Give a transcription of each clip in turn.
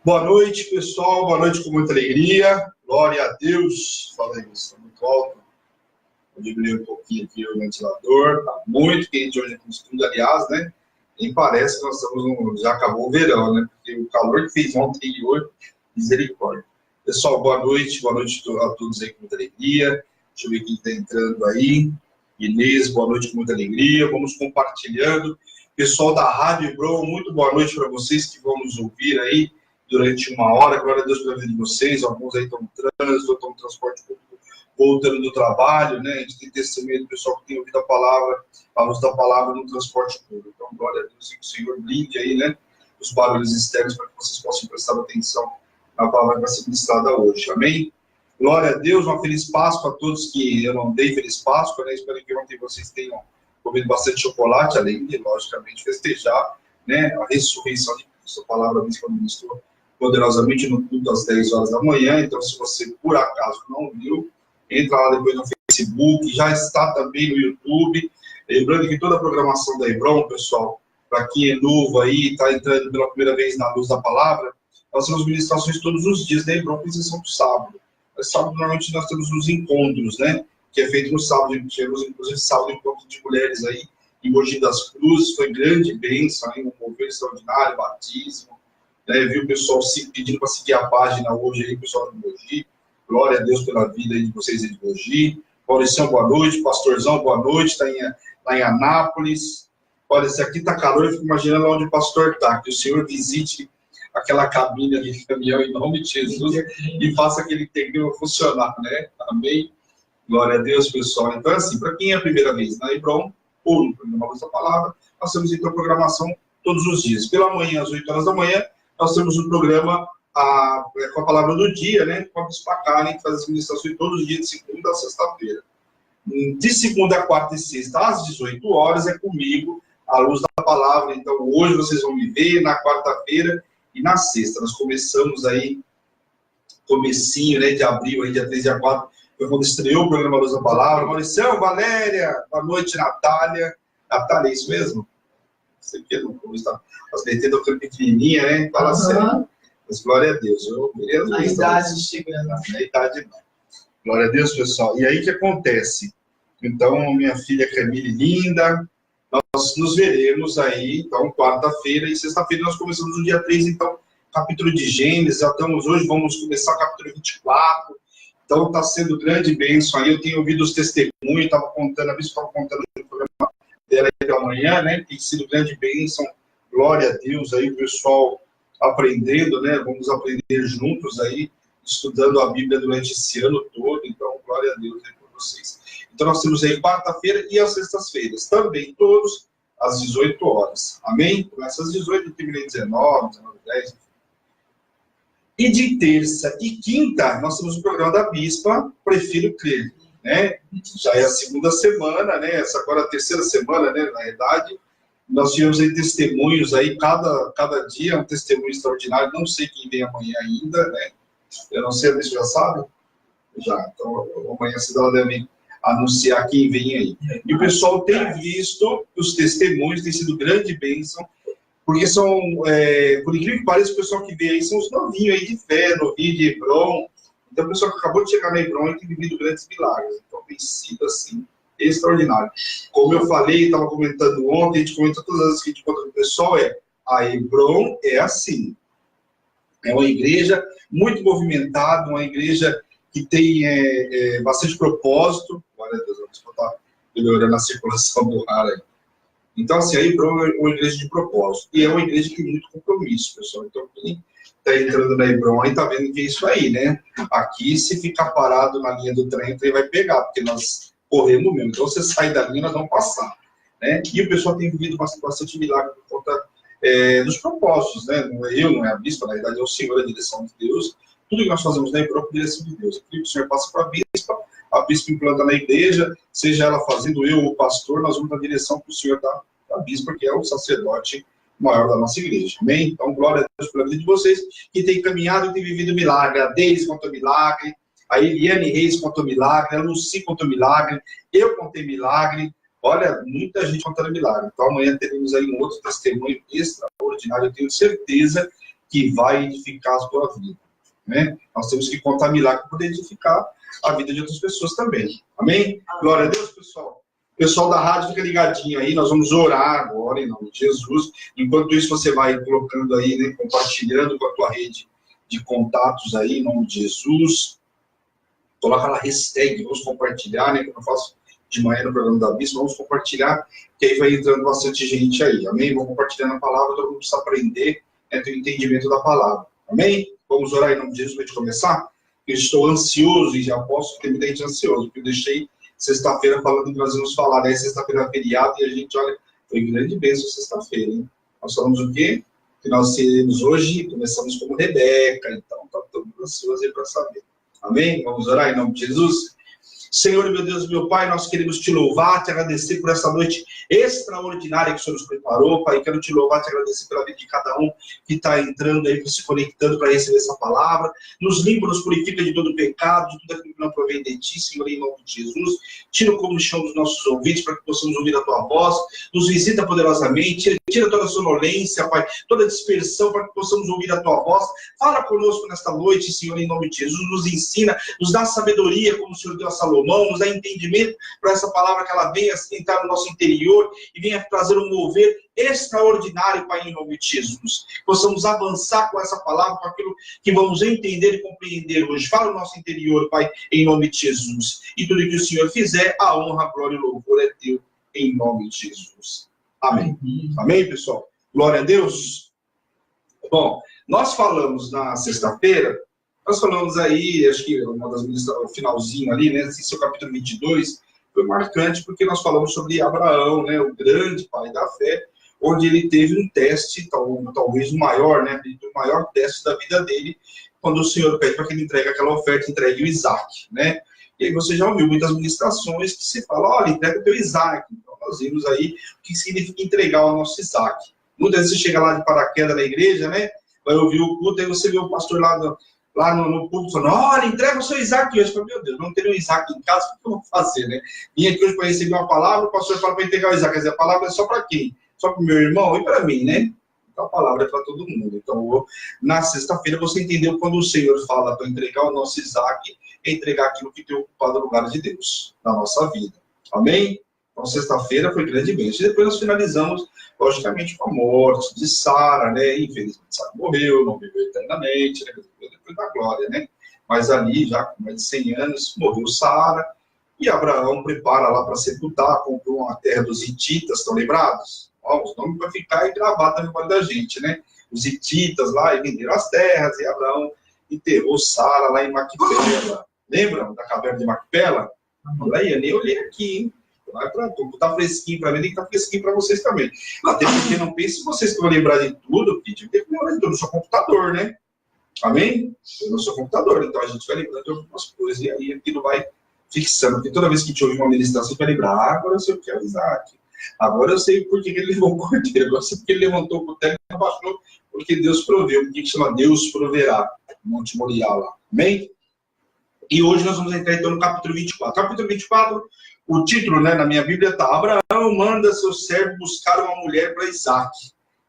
Boa noite, pessoal. Boa noite com muita alegria. Glória a Deus. Fala aí, está muito alto. Eu diminuí um pouquinho aqui o ventilador. Está muito quente hoje aqui no estúdio, aliás, né? Nem parece que nós estamos já acabou o verão, né? Porque o calor que fez ontem e hoje, misericórdia. Pessoal, boa noite a todos aí com muita alegria. Deixa eu ver quem está entrando aí. Inês, boa noite com muita alegria. Vamos compartilhando. Pessoal da Rádio Hebron, muito boa noite para vocês que vão nos ouvir aí durante uma hora. Glória a Deus pela vida de vocês. Alguns aí estão no trânsito, estão no transporte público, voltando do trabalho, né? A gente tem testemunho do pessoal que tem ouvido a palavra, a luz da palavra no transporte público. Então, glória a Deus, que o Senhor blinde aí, né? Os barulhos externos para que vocês possam prestar atenção na palavra que vai ser ministrada hoje. Amém? Glória a Deus, uma feliz Páscoa a todos que eu não dei feliz Páscoa, né? Espero que ontem vocês tenham comido bastante chocolate, além de, logicamente, festejar, né, a ressurreição de Cristo. A palavra ministrou poderosamente no culto às 10 horas da manhã. Então, se você, por acaso, não viu, entra lá depois no Facebook, já está também no YouTube. Lembrando que toda a programação da Hebron, pessoal, para quem é novo aí, está entrando pela primeira vez na luz da palavra, nós temos ministrações todos os dias da Hebron, com exceção do sábado. Mas sábado, normalmente, nós temos os encontros, né? Que é feito no sábado. Tivemos, inclusive, sábado, encontro de mulheres aí em Mogi das Cruzes. Foi grande bênção, um mover extraordinário, batismo. Né? Viu o pessoal pedindo para seguir a página hoje aí, o pessoal de Mogi. Glória a Deus pela vida aí de vocês aí de Mogi. Mauricião, boa noite. Pastorzão, boa noite. Está lá em Anápolis. Olha, se aqui está calor, eu fico imaginando onde o pastor está. Que o Senhor visite aquela cabine ali de caminhão em nome de Jesus e faça aquele terreno funcionar, né? Amém? Glória a Deus, pessoal. Então, assim, para quem é a primeira vez na Hebron, ou no programa Luz da Palavra, nós temos, então, programação todos os dias. Pela manhã, às 8 horas da manhã, nós temos um programa com a palavra do dia, né? Com a Bispa Karen, que faz as ministrações todos os dias, de segunda a sexta-feira. De segunda, quarta e sexta, às 18 horas, é comigo, a Luz da Palavra. Então, hoje vocês vão me ver, na quarta-feira e na sexta. Nós começamos aí, comecinho, né, de abril, aí, dia 3 e dia 4, foi quando estreou o programa Luz da Palavra. Mauricião, Valéria, boa noite, Natália. Natália, é isso mesmo? Você que não está. As letras estão ficando pequenininha, né? Fala sério. Mas glória a Deus. A idade chegando. A idade não. Glória a Deus, pessoal. E aí o que acontece? Então, minha filha Camille linda, nós nos veremos aí, então, quarta-feira e sexta-feira nós começamos no dia 3, então, capítulo de Gênesis. Já estamos hoje, vamos começar o capítulo 24. Então, está sendo grande bênção aí. Eu tenho ouvido os testemunhos, estava contando, a Bispa estava contando no programa dela aí pela manhã, né? Tem sido grande bênção. Glória a Deus aí, o pessoal aprendendo, né? Vamos aprender juntos aí, estudando a Bíblia durante esse ano todo. Então, glória a Deus aí por vocês. Então, nós temos aí quarta-feira e as sextas-feiras, também todos às 18 horas. Amém? Começa às 18, termina às 19, 10. E de terça e quinta, nós temos o programa da Bispa, Prefiro Crer, né? Já é a segunda semana, né? Essa agora é a terceira semana, né? Na verdade, nós tivemos aí testemunhos aí, cada dia um testemunho extraordinário. Não sei quem vem amanhã ainda, né? Eu não sei, a Bispa já sabe? Já, então amanhã ela deve anunciar quem vem aí. E o pessoal tem visto os testemunhos, tem sido grande bênção. Porque são, por incrível que pareça, o pessoal que vê aí são os novinhos aí de fé, novinho de Hebron. Então, o pessoal que acabou de chegar na Hebron e tem vivido grandes milagres. Então, tem sido, assim, extraordinário. Como eu falei, estava comentando ontem, a gente comenta todas as vezes que a gente conta com o pessoal, a Hebron é assim. É uma igreja muito movimentada, uma igreja que tem bastante propósito. Glória a Deus, vamos estar melhorando a circulação do ar aí. Então, assim, a Hebron é uma igreja de propósito. E é uma igreja que tem muito compromisso, pessoal. Então, quem está entrando na Hebron aí está vendo que é isso aí, né? Aqui, se ficar parado na linha do trem, o trem vai pegar, porque nós corremos mesmo. Então, você sai da linha, nós vamos passar. Né? E o pessoal tem vivido bastante milagre por conta dos propósitos, né? Não é eu, não é a Bispa, na verdade é o Senhor, a direção de Deus. Tudo que nós fazemos na Hebron é a direção de Deus. Aquilo que o Senhor passa para a Bispa implanta na igreja, seja ela fazendo eu ou o pastor, nós vamos na direção que o Senhor dá da Bispa, que é o sacerdote maior da nossa igreja. Amém? Então, glória a Deus pela vida de vocês, que tem caminhado e tem vivido milagre. A Deise contou milagre, a Eliane Reis contou milagre, a Lucy contou milagre, eu contei milagre. Olha, muita gente contando milagre. Então, amanhã teremos aí um outro testemunho extraordinário. Eu tenho certeza que vai edificar a tua vida, né? Nós temos que contar milagre para poder edificar a vida de outras pessoas também. Amém? Glória a Deus, pessoal. O pessoal da rádio fica ligadinho aí, nós vamos orar agora em nome de Jesus. Enquanto isso, você vai colocando aí, né, compartilhando com a tua rede de contatos aí, em nome de Jesus. Coloca lá hashtag, vamos compartilhar, né, que eu faço de manhã no programa da Bispo, vamos compartilhar, que aí vai entrando bastante gente aí, amém? Vamos compartilhando a palavra, todo mundo precisa aprender, né, ter o entendimento da palavra, amém? Vamos orar em nome de Jesus para a gente começar? Eu estou ansioso e já posso ter muita gente ansioso, porque eu deixei sexta-feira falando que nós íamos falar, né? Sexta-feira é feriado e a gente, olha, foi grande bênção sexta-feira, hein? Nós falamos o quê? Que nós seremos hoje, começamos como Rebeca, então tá todo mundo ansioso aí para saber. Amém? Vamos orar em nome de Jesus? Senhor, meu Deus, meu Pai, nós queremos te louvar, te agradecer por essa noite extraordinária que o Senhor nos preparou, Pai. Quero te louvar, te agradecer pela vida de cada um que está entrando aí, se conectando para receber essa palavra. Nos limpa, nos purifica de todo pecado, de tudo aquilo que não provém de ti, Senhor, em nome de Jesus. Tira o comichão dos nossos ouvidos para que possamos ouvir a tua voz. Nos visita poderosamente, tira toda a sonolência, Pai, toda a dispersão para que possamos ouvir a tua voz. Fala conosco nesta noite, Senhor, em nome de Jesus. Nos ensina, nos dá sabedoria, como o Senhor deu a Salomão, nos dá entendimento para essa palavra, que ela venha entrar no nosso interior e venha trazer um mover extraordinário, Pai, em nome de Jesus. Possamos avançar com essa palavra, com aquilo que vamos entender e compreender hoje. Fala o nosso interior, Pai, em nome de Jesus. E tudo que o Senhor fizer, a honra, a glória e o louvor é teu, em nome de Jesus. Amém. Amém, pessoal? Glória a Deus. Bom, nós falamos na sexta-feira, nós falamos aí, acho que uma das ministras, o finalzinho ali, né, esse é o capítulo 22, foi marcante porque nós falamos sobre Abraão, né, o grande pai da fé, onde ele teve um teste, talvez o maior, né, o maior teste da vida dele, quando o Senhor pede para que ele entregue aquela oferta, entregue o Isaac, né? E aí você já ouviu muitas ministrações que se fala, olha, entrega o teu Isaac. Então nós vimos aí o que significa entregar o nosso Isaac. Muitas vezes você chega lá de paraquedas na igreja, né? Vai ouvir o culto, aí você vê o pastor lá no púlpito falando, olha, entrega o seu Isaac hoje. Meu Deus, não tenho um Isaac em casa, o que eu vou fazer, né? Vim aqui hoje para receber uma palavra, o pastor fala para entregar o Isaac. Quer dizer, a palavra é só para quem? Só para o meu irmão e para mim, né? Então a palavra é para todo mundo. Então, na sexta-feira você entendeu quando o Senhor fala para entregar o nosso Isaac, é entregar aquilo que tem ocupado o lugar de Deus na nossa vida. Amém? Então, sexta-feira foi grande bênção. E depois nós finalizamos, logicamente, com a morte de Sara, né? Infelizmente, Sara morreu, não viveu eternamente, né? Depois da glória, né? Mas ali, já com mais de 100 anos, morreu Sara. E Abraão prepara lá para sepultar, comprou uma terra dos hititas, estão lembrados? Ó, os nomes para ficar gravado na memória da gente, né? Os hititas lá, e venderam as terras, e Abraão enterrou Sara lá em Macpela. Lembram da caverna de Macpela? Olha aí, eu nem olhei aqui, hein? Tá fresquinho para mim, tem que estar fresquinho para vocês também. Até porque não pense vocês que vão lembrar de tudo, Pete, porque eu lembro do seu computador, né? Amém? Eu não sou computador, então a gente vai lembrando de algumas coisas, e aí aquilo vai fixando, porque toda vez que a gente ouve uma ministração, você vai lembrar, agora eu sei o que é o Isaac, agora eu sei por que ele levou o cordeiro, agora eu sei porque ele levantou o cutelo e abaixou, porque Deus proveu, o que chama Deus proverá, Monte Moriá lá, amém? E hoje nós vamos entrar então no capítulo 24. Capítulo 24, o título, né, na minha Bíblia está Abraão manda seu servo buscar uma mulher para Isaac.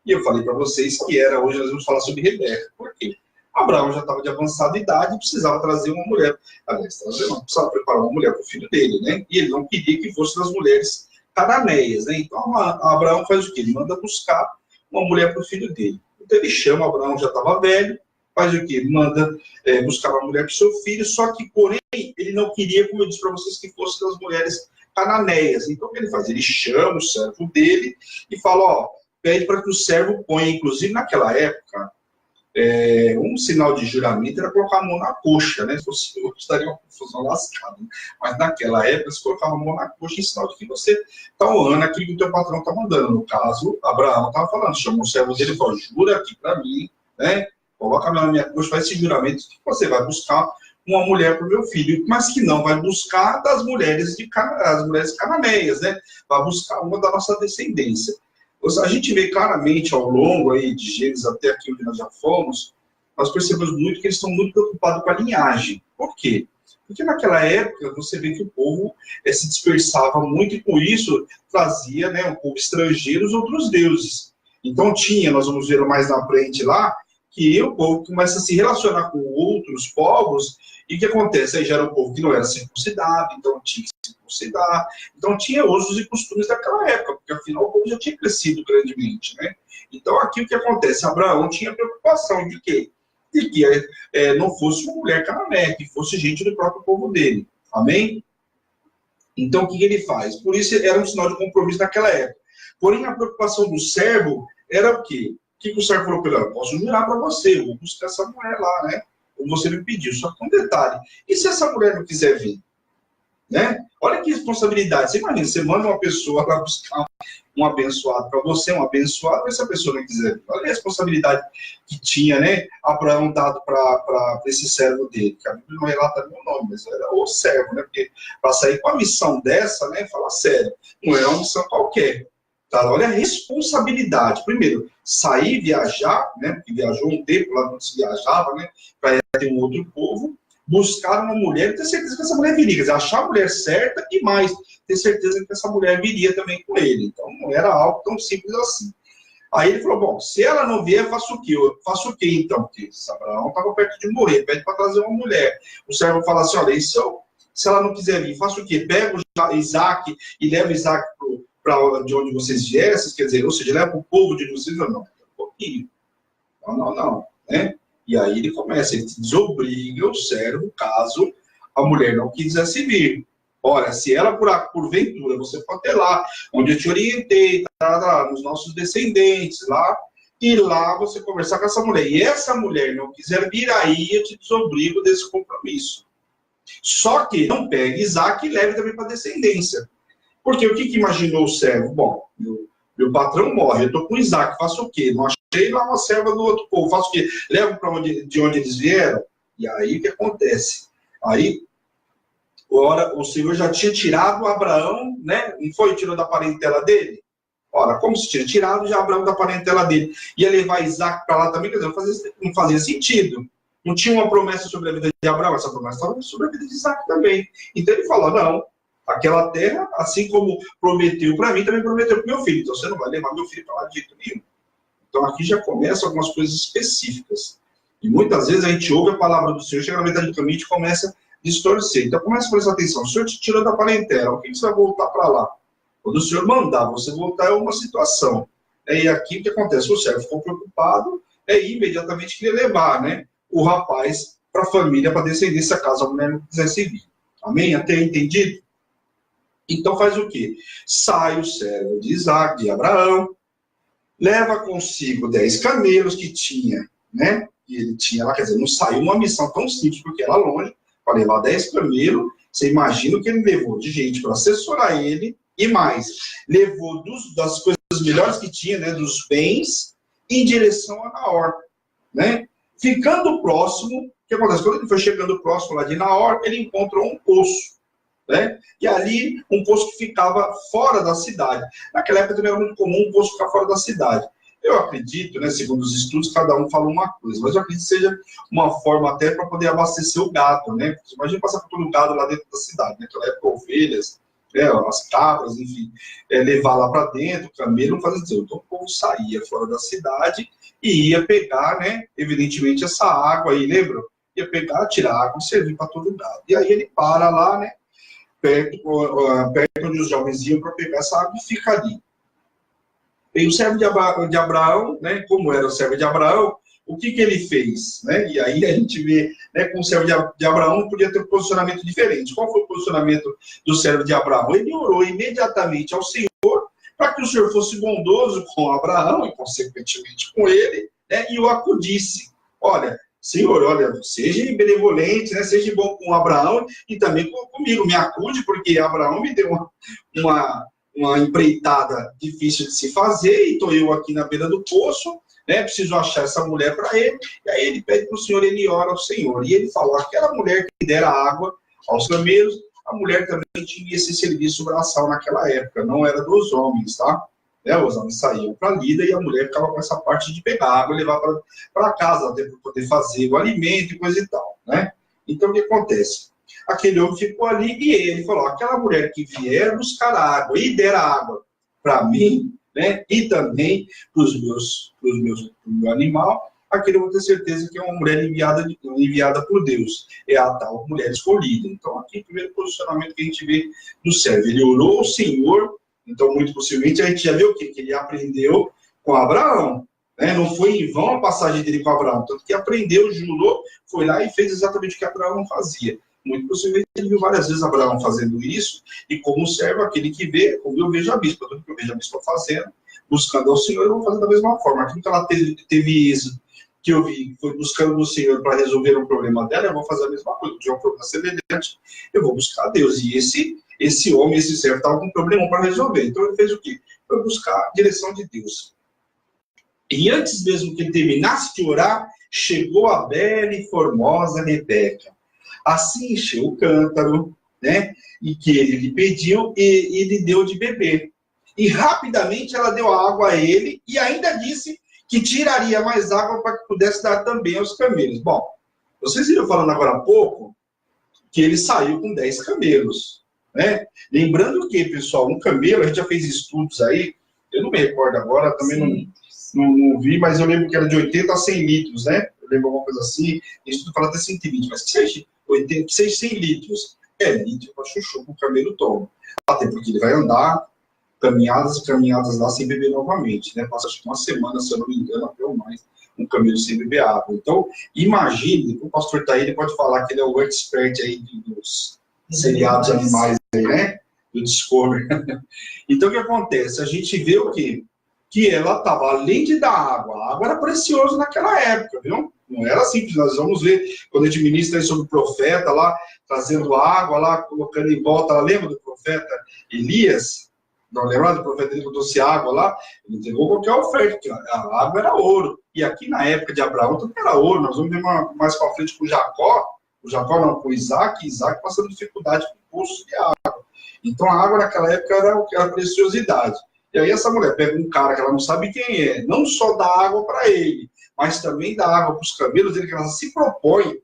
E eu falei para vocês que hoje nós vamos falar sobre Rebeca. Por quê? Abraão já estava de avançada idade e precisava trazer uma mulher. Aliás, precisava preparar uma mulher para o filho dele, né? E ele não queria que fosse das mulheres cananeias, né? Então Abraão faz o quê? Ele manda buscar uma mulher para o filho dele. Então ele chama, Abraão já estava velho, faz o quê? Ele manda buscar uma mulher para o seu filho, só que, porém, ele não queria, como eu disse para vocês, que fosse das mulheres cananeias. Então o que ele faz? Ele chama o servo dele e fala, ó, pede para que o servo ponha, inclusive naquela época, um sinal de juramento era colocar a mão na coxa, né? Se fosse hoje, estaria uma confusão lascada. Mas naquela época, você colocava a mão na coxa em sinal de que você está honrando aquilo que o teu patrão está mandando. No caso, Abraão estava falando, chamou o servo dele e falou, jura aqui para mim, né? Coloca a mão na minha coxa, faz esse juramento que você vai buscar uma mulher para o meu filho, mas que não vai buscar das mulheres as mulheres cananeias, né? Vai buscar uma da nossa descendência. A gente vê claramente ao longo aí de Gênesis até aqui onde nós já fomos, nós percebemos muito que eles estão muito preocupados com a linhagem. Por quê? Porque naquela época você vê que o povo se dispersava muito e com isso trazia, né, um povo estrangeiro os outros deuses. Então nós vamos ver mais na frente lá, que o povo começa a se relacionar com outros povos, e o que acontece? Aí já era um povo que não era circuncidado, então tinha que se circuncidar, então tinha usos e costumes daquela época, porque afinal o povo já tinha crescido grandemente, né? Então aqui o que acontece? Abraão tinha preocupação de quê? De que não fosse uma mulher cananeia, que fosse gente do próprio povo dele. Amém? Então o que ele faz? Por isso era um sinal de compromisso naquela época. Porém a preocupação do servo era o quê? O que o servo falou para ele? Eu posso jurar para você, eu vou buscar essa mulher lá, né? Ou você me pediu, só que um detalhe. E se essa mulher não quiser vir? Né? Olha que responsabilidade. Você imagina, você manda uma pessoa lá buscar um abençoado para você, um abençoado, mas se a pessoa não quiser vir? Olha a responsabilidade que tinha, né? Abraão dado para esse servo dele, que a Bíblia não relata meu nome, mas era o servo, né? Porque para sair com a missão dessa, né? Fala sério, não era uma missão qualquer. Tá? Olha a responsabilidade. Primeiro, sair, viajar, né? Porque viajou um tempo, lá não se viajava, né? Para ter um outro povo, buscar uma mulher e ter certeza que essa mulher viria. Quer dizer, achar a mulher certa e mais, ter certeza que essa mulher viria também com ele. Então, não era algo tão simples assim. Aí ele falou, bom, se ela não vier, eu faço o quê? Eu faço o quê, então? Porque Abraão estava perto de morrer, pede para trazer uma mulher. O servo fala assim, olha, se ela não quiser vir, faço o quê? Pego Isaac e levo Isaac para de onde vocês viessem, quer dizer, ou seja, leva para o povo de vocês, não, um pouquinho. Não, né? E aí ele começa, ele desobriga o servo, caso a mulher não quisesse vir. Olha, se ela, porventura, você pode ter lá, onde eu te orientei, tá, nos nossos descendentes, lá, e lá você conversar com essa mulher. E essa mulher não quiser vir, aí eu te desobrigo desse compromisso. Só que não pegue Isaac e leve também para a descendência. Porque o que imaginou o servo? Bom, meu patrão morre, eu estou com Isaac, faço o quê? Não achei lá uma serva do outro povo, faço o quê? Levo para de onde eles vieram? E aí o que acontece? Aí, ora, o Senhor já tinha tirado Abraão, né? Não foi? Tirou da parentela dele? Ora, como se tinha tirado já Abraão da parentela dele? Ia levar Isaac para lá também? Quer dizer, não fazia sentido. Não tinha uma promessa sobre a vida de Abraão, essa promessa estava sobre a vida de Isaac também. Então ele falou, não, aquela terra, assim como prometeu para mim, também prometeu para meu filho. Então você não vai levar meu filho para lá de jeito nenhum. Então aqui já começam algumas coisas específicas. E muitas vezes a gente ouve a palavra do Senhor, chega na metade do caminho e começa a distorcer. Então começa a prestar atenção. O Senhor te tirou da parentela, o que você vai voltar para lá? Quando o Senhor mandar você voltar é uma situação. E aqui o que acontece? O servo ficou preocupado e imediatamente queria levar, né, o rapaz para a família, para a descendência, caso a mulher não quisesse vir. Amém? Até entendido? Então faz o quê? Sai o servo de Isaac, de Abraão, leva consigo 10 camelos que tinha, né? E ele tinha lá, quer dizer, não saiu uma missão tão simples, porque era longe, para levar 10 camelos. Você imagina o que ele levou de gente para assessorar ele, e mais, levou das coisas melhores que tinha, né? Dos bens, em direção a Naor, né? Ficando próximo, o que acontece? Quando ele foi chegando próximo lá de Naor, ele encontrou um poço. Né? E ali, um poço que ficava fora da cidade. Naquela época também era muito comum um poço ficar fora da cidade. Eu acredito, né, segundo os estudos, cada um fala uma coisa, mas eu acredito que seja uma forma até para poder abastecer o gado, né? Imagina passar por todo o gado lá dentro da cidade, né? Naquela época, ovelhas, né, as cabras, enfim, levar lá para dentro, o camelo, não fazia dizer. Então o povo saía fora da cidade e ia pegar, né, evidentemente, essa água aí, lembra? Ia pegar, tirar água e servir para todo o gado. E aí ele para lá, né? Perto onde os jovens iam para pegar essa água e fica ali. E o servo de Abraão, né, como era o servo de Abraão, o que ele fez? Né? E aí a gente vê, né, com o servo de Abraão podia ter um posicionamento diferente. Qual foi o posicionamento do servo de Abraão? Ele orou imediatamente ao Senhor para que o Senhor fosse bondoso com Abraão e, consequentemente, com ele, né, e o acudisse. Olha, Senhor, olha, seja benevolente, né? Seja bom com Abraão e também comigo, me acude, porque Abraão me deu uma empreitada difícil de se fazer, e estou eu aqui na beira do poço, né? Preciso achar essa mulher para ele, e aí ele pede para o Senhor, ele ora ao Senhor, e ele falou, aquela mulher que dera água aos camelos, a mulher também tinha esse serviço braçal naquela época, não era dos homens, tá? Os homens saíam para a lida e a mulher ficava com essa parte de pegar água e levar para casa, até para poder fazer o alimento e coisa e tal, né? Então, o que acontece? Aquele homem ficou ali e ele falou, aquela mulher que vier buscar água e der água para mim, né? E também para o meu animal, aquele eu vou ter certeza que é uma mulher enviada por Deus. É a tal mulher escolhida. Então, aqui, o primeiro posicionamento que a gente vê do servo. Ele orou ao Senhor, então, muito possivelmente, a gente já vê o quê? Que ele aprendeu com Abraão. Né? Não foi em vão a passagem dele com Abraão. Tanto que aprendeu, jurou, foi lá e fez exatamente o que Abraão fazia. Muito possivelmente ele viu várias vezes Abraão fazendo isso, e como servo, aquele que vê, como eu vejo a bispa, tudo que eu vejo a bispa fazendo, buscando ao Senhor, eu vou fazer da mesma forma. Aquilo que ela teve êxito, que eu vi, foi buscando no Senhor para resolver um problema dela, eu vou fazer a mesma coisa. Se tiver um problema semelhante, eu vou buscar a Deus. E esse homem, esse servo, estava com um problema para resolver. Então ele fez o quê? Foi buscar a direção de Deus. E antes mesmo que ele terminasse de orar, chegou a bela e formosa Rebeca. Assim encheu o cântaro, né? E que ele lhe pediu, e lhe deu de beber. E rapidamente ela deu água a ele, e ainda disse que tiraria mais água para que pudesse dar também aos camelos. Bom, vocês viram falando agora há pouco que ele saiu com 10 camelos, né? Lembrando que, pessoal, um camelo, a gente já fez estudos aí, eu não me recordo agora, também não vi, mas eu lembro que era de 80 a 100 litros, né? Eu lembro alguma coisa assim, estudo fala até 120, mas que seja 100 litros, é litro para chuchu que o camelo toma. Até porque ele vai andar caminhadas lá sem beber novamente, né? Passa acho que uma semana, se eu não me engano, até ou mais, um camelo sem beber água. Então, imagine, o pastor Taí, ele pode falar que ele é o expert aí dos seriados animais aí, né? Do Discovery. Então, o que acontece? A gente vê o quê? Que ela estava, além de dar água, a água era preciosa naquela época, viu? Não era simples, nós vamos ver, quando a gente ministra aí sobre o profeta lá, trazendo água lá, colocando em volta, ela lembra do profeta Elias? Não lembra do profeta Elias que trouxe água lá? Ele entregou qualquer oferta, porque a água era ouro. E aqui na época de Abraão também era ouro, nós vamos ver mais para frente com Jacó com Isaac passando dificuldade com o poço de água. Então a água naquela época era preciosidade. E aí essa mulher pega um cara que ela não sabe quem é, não só dá água para ele, mas também dá água para os camelos, ele que ela se propõe,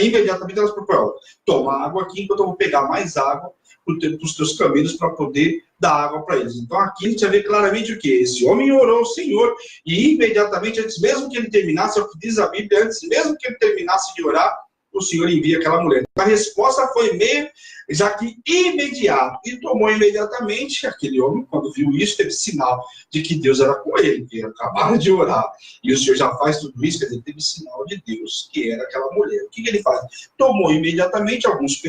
imediatamente ela se propõe, toma água aqui, enquanto eu vou pegar mais água para os teus camelos para poder dar água para eles. Então aqui a gente já vê claramente o que? Esse homem orou ao Senhor, e imediatamente, antes mesmo que ele terminasse, é o que diz a Bíblia, antes mesmo que ele terminasse de orar, o Senhor envia aquela mulher. A resposta foi meio, já que imediato, e tomou imediatamente. Aquele homem, quando viu isso, teve sinal de que Deus era com ele, que acabaram de orar, e o Senhor já faz tudo isso, quer dizer, teve sinal de Deus, que era aquela mulher. O que ele faz? Tomou imediatamente alguns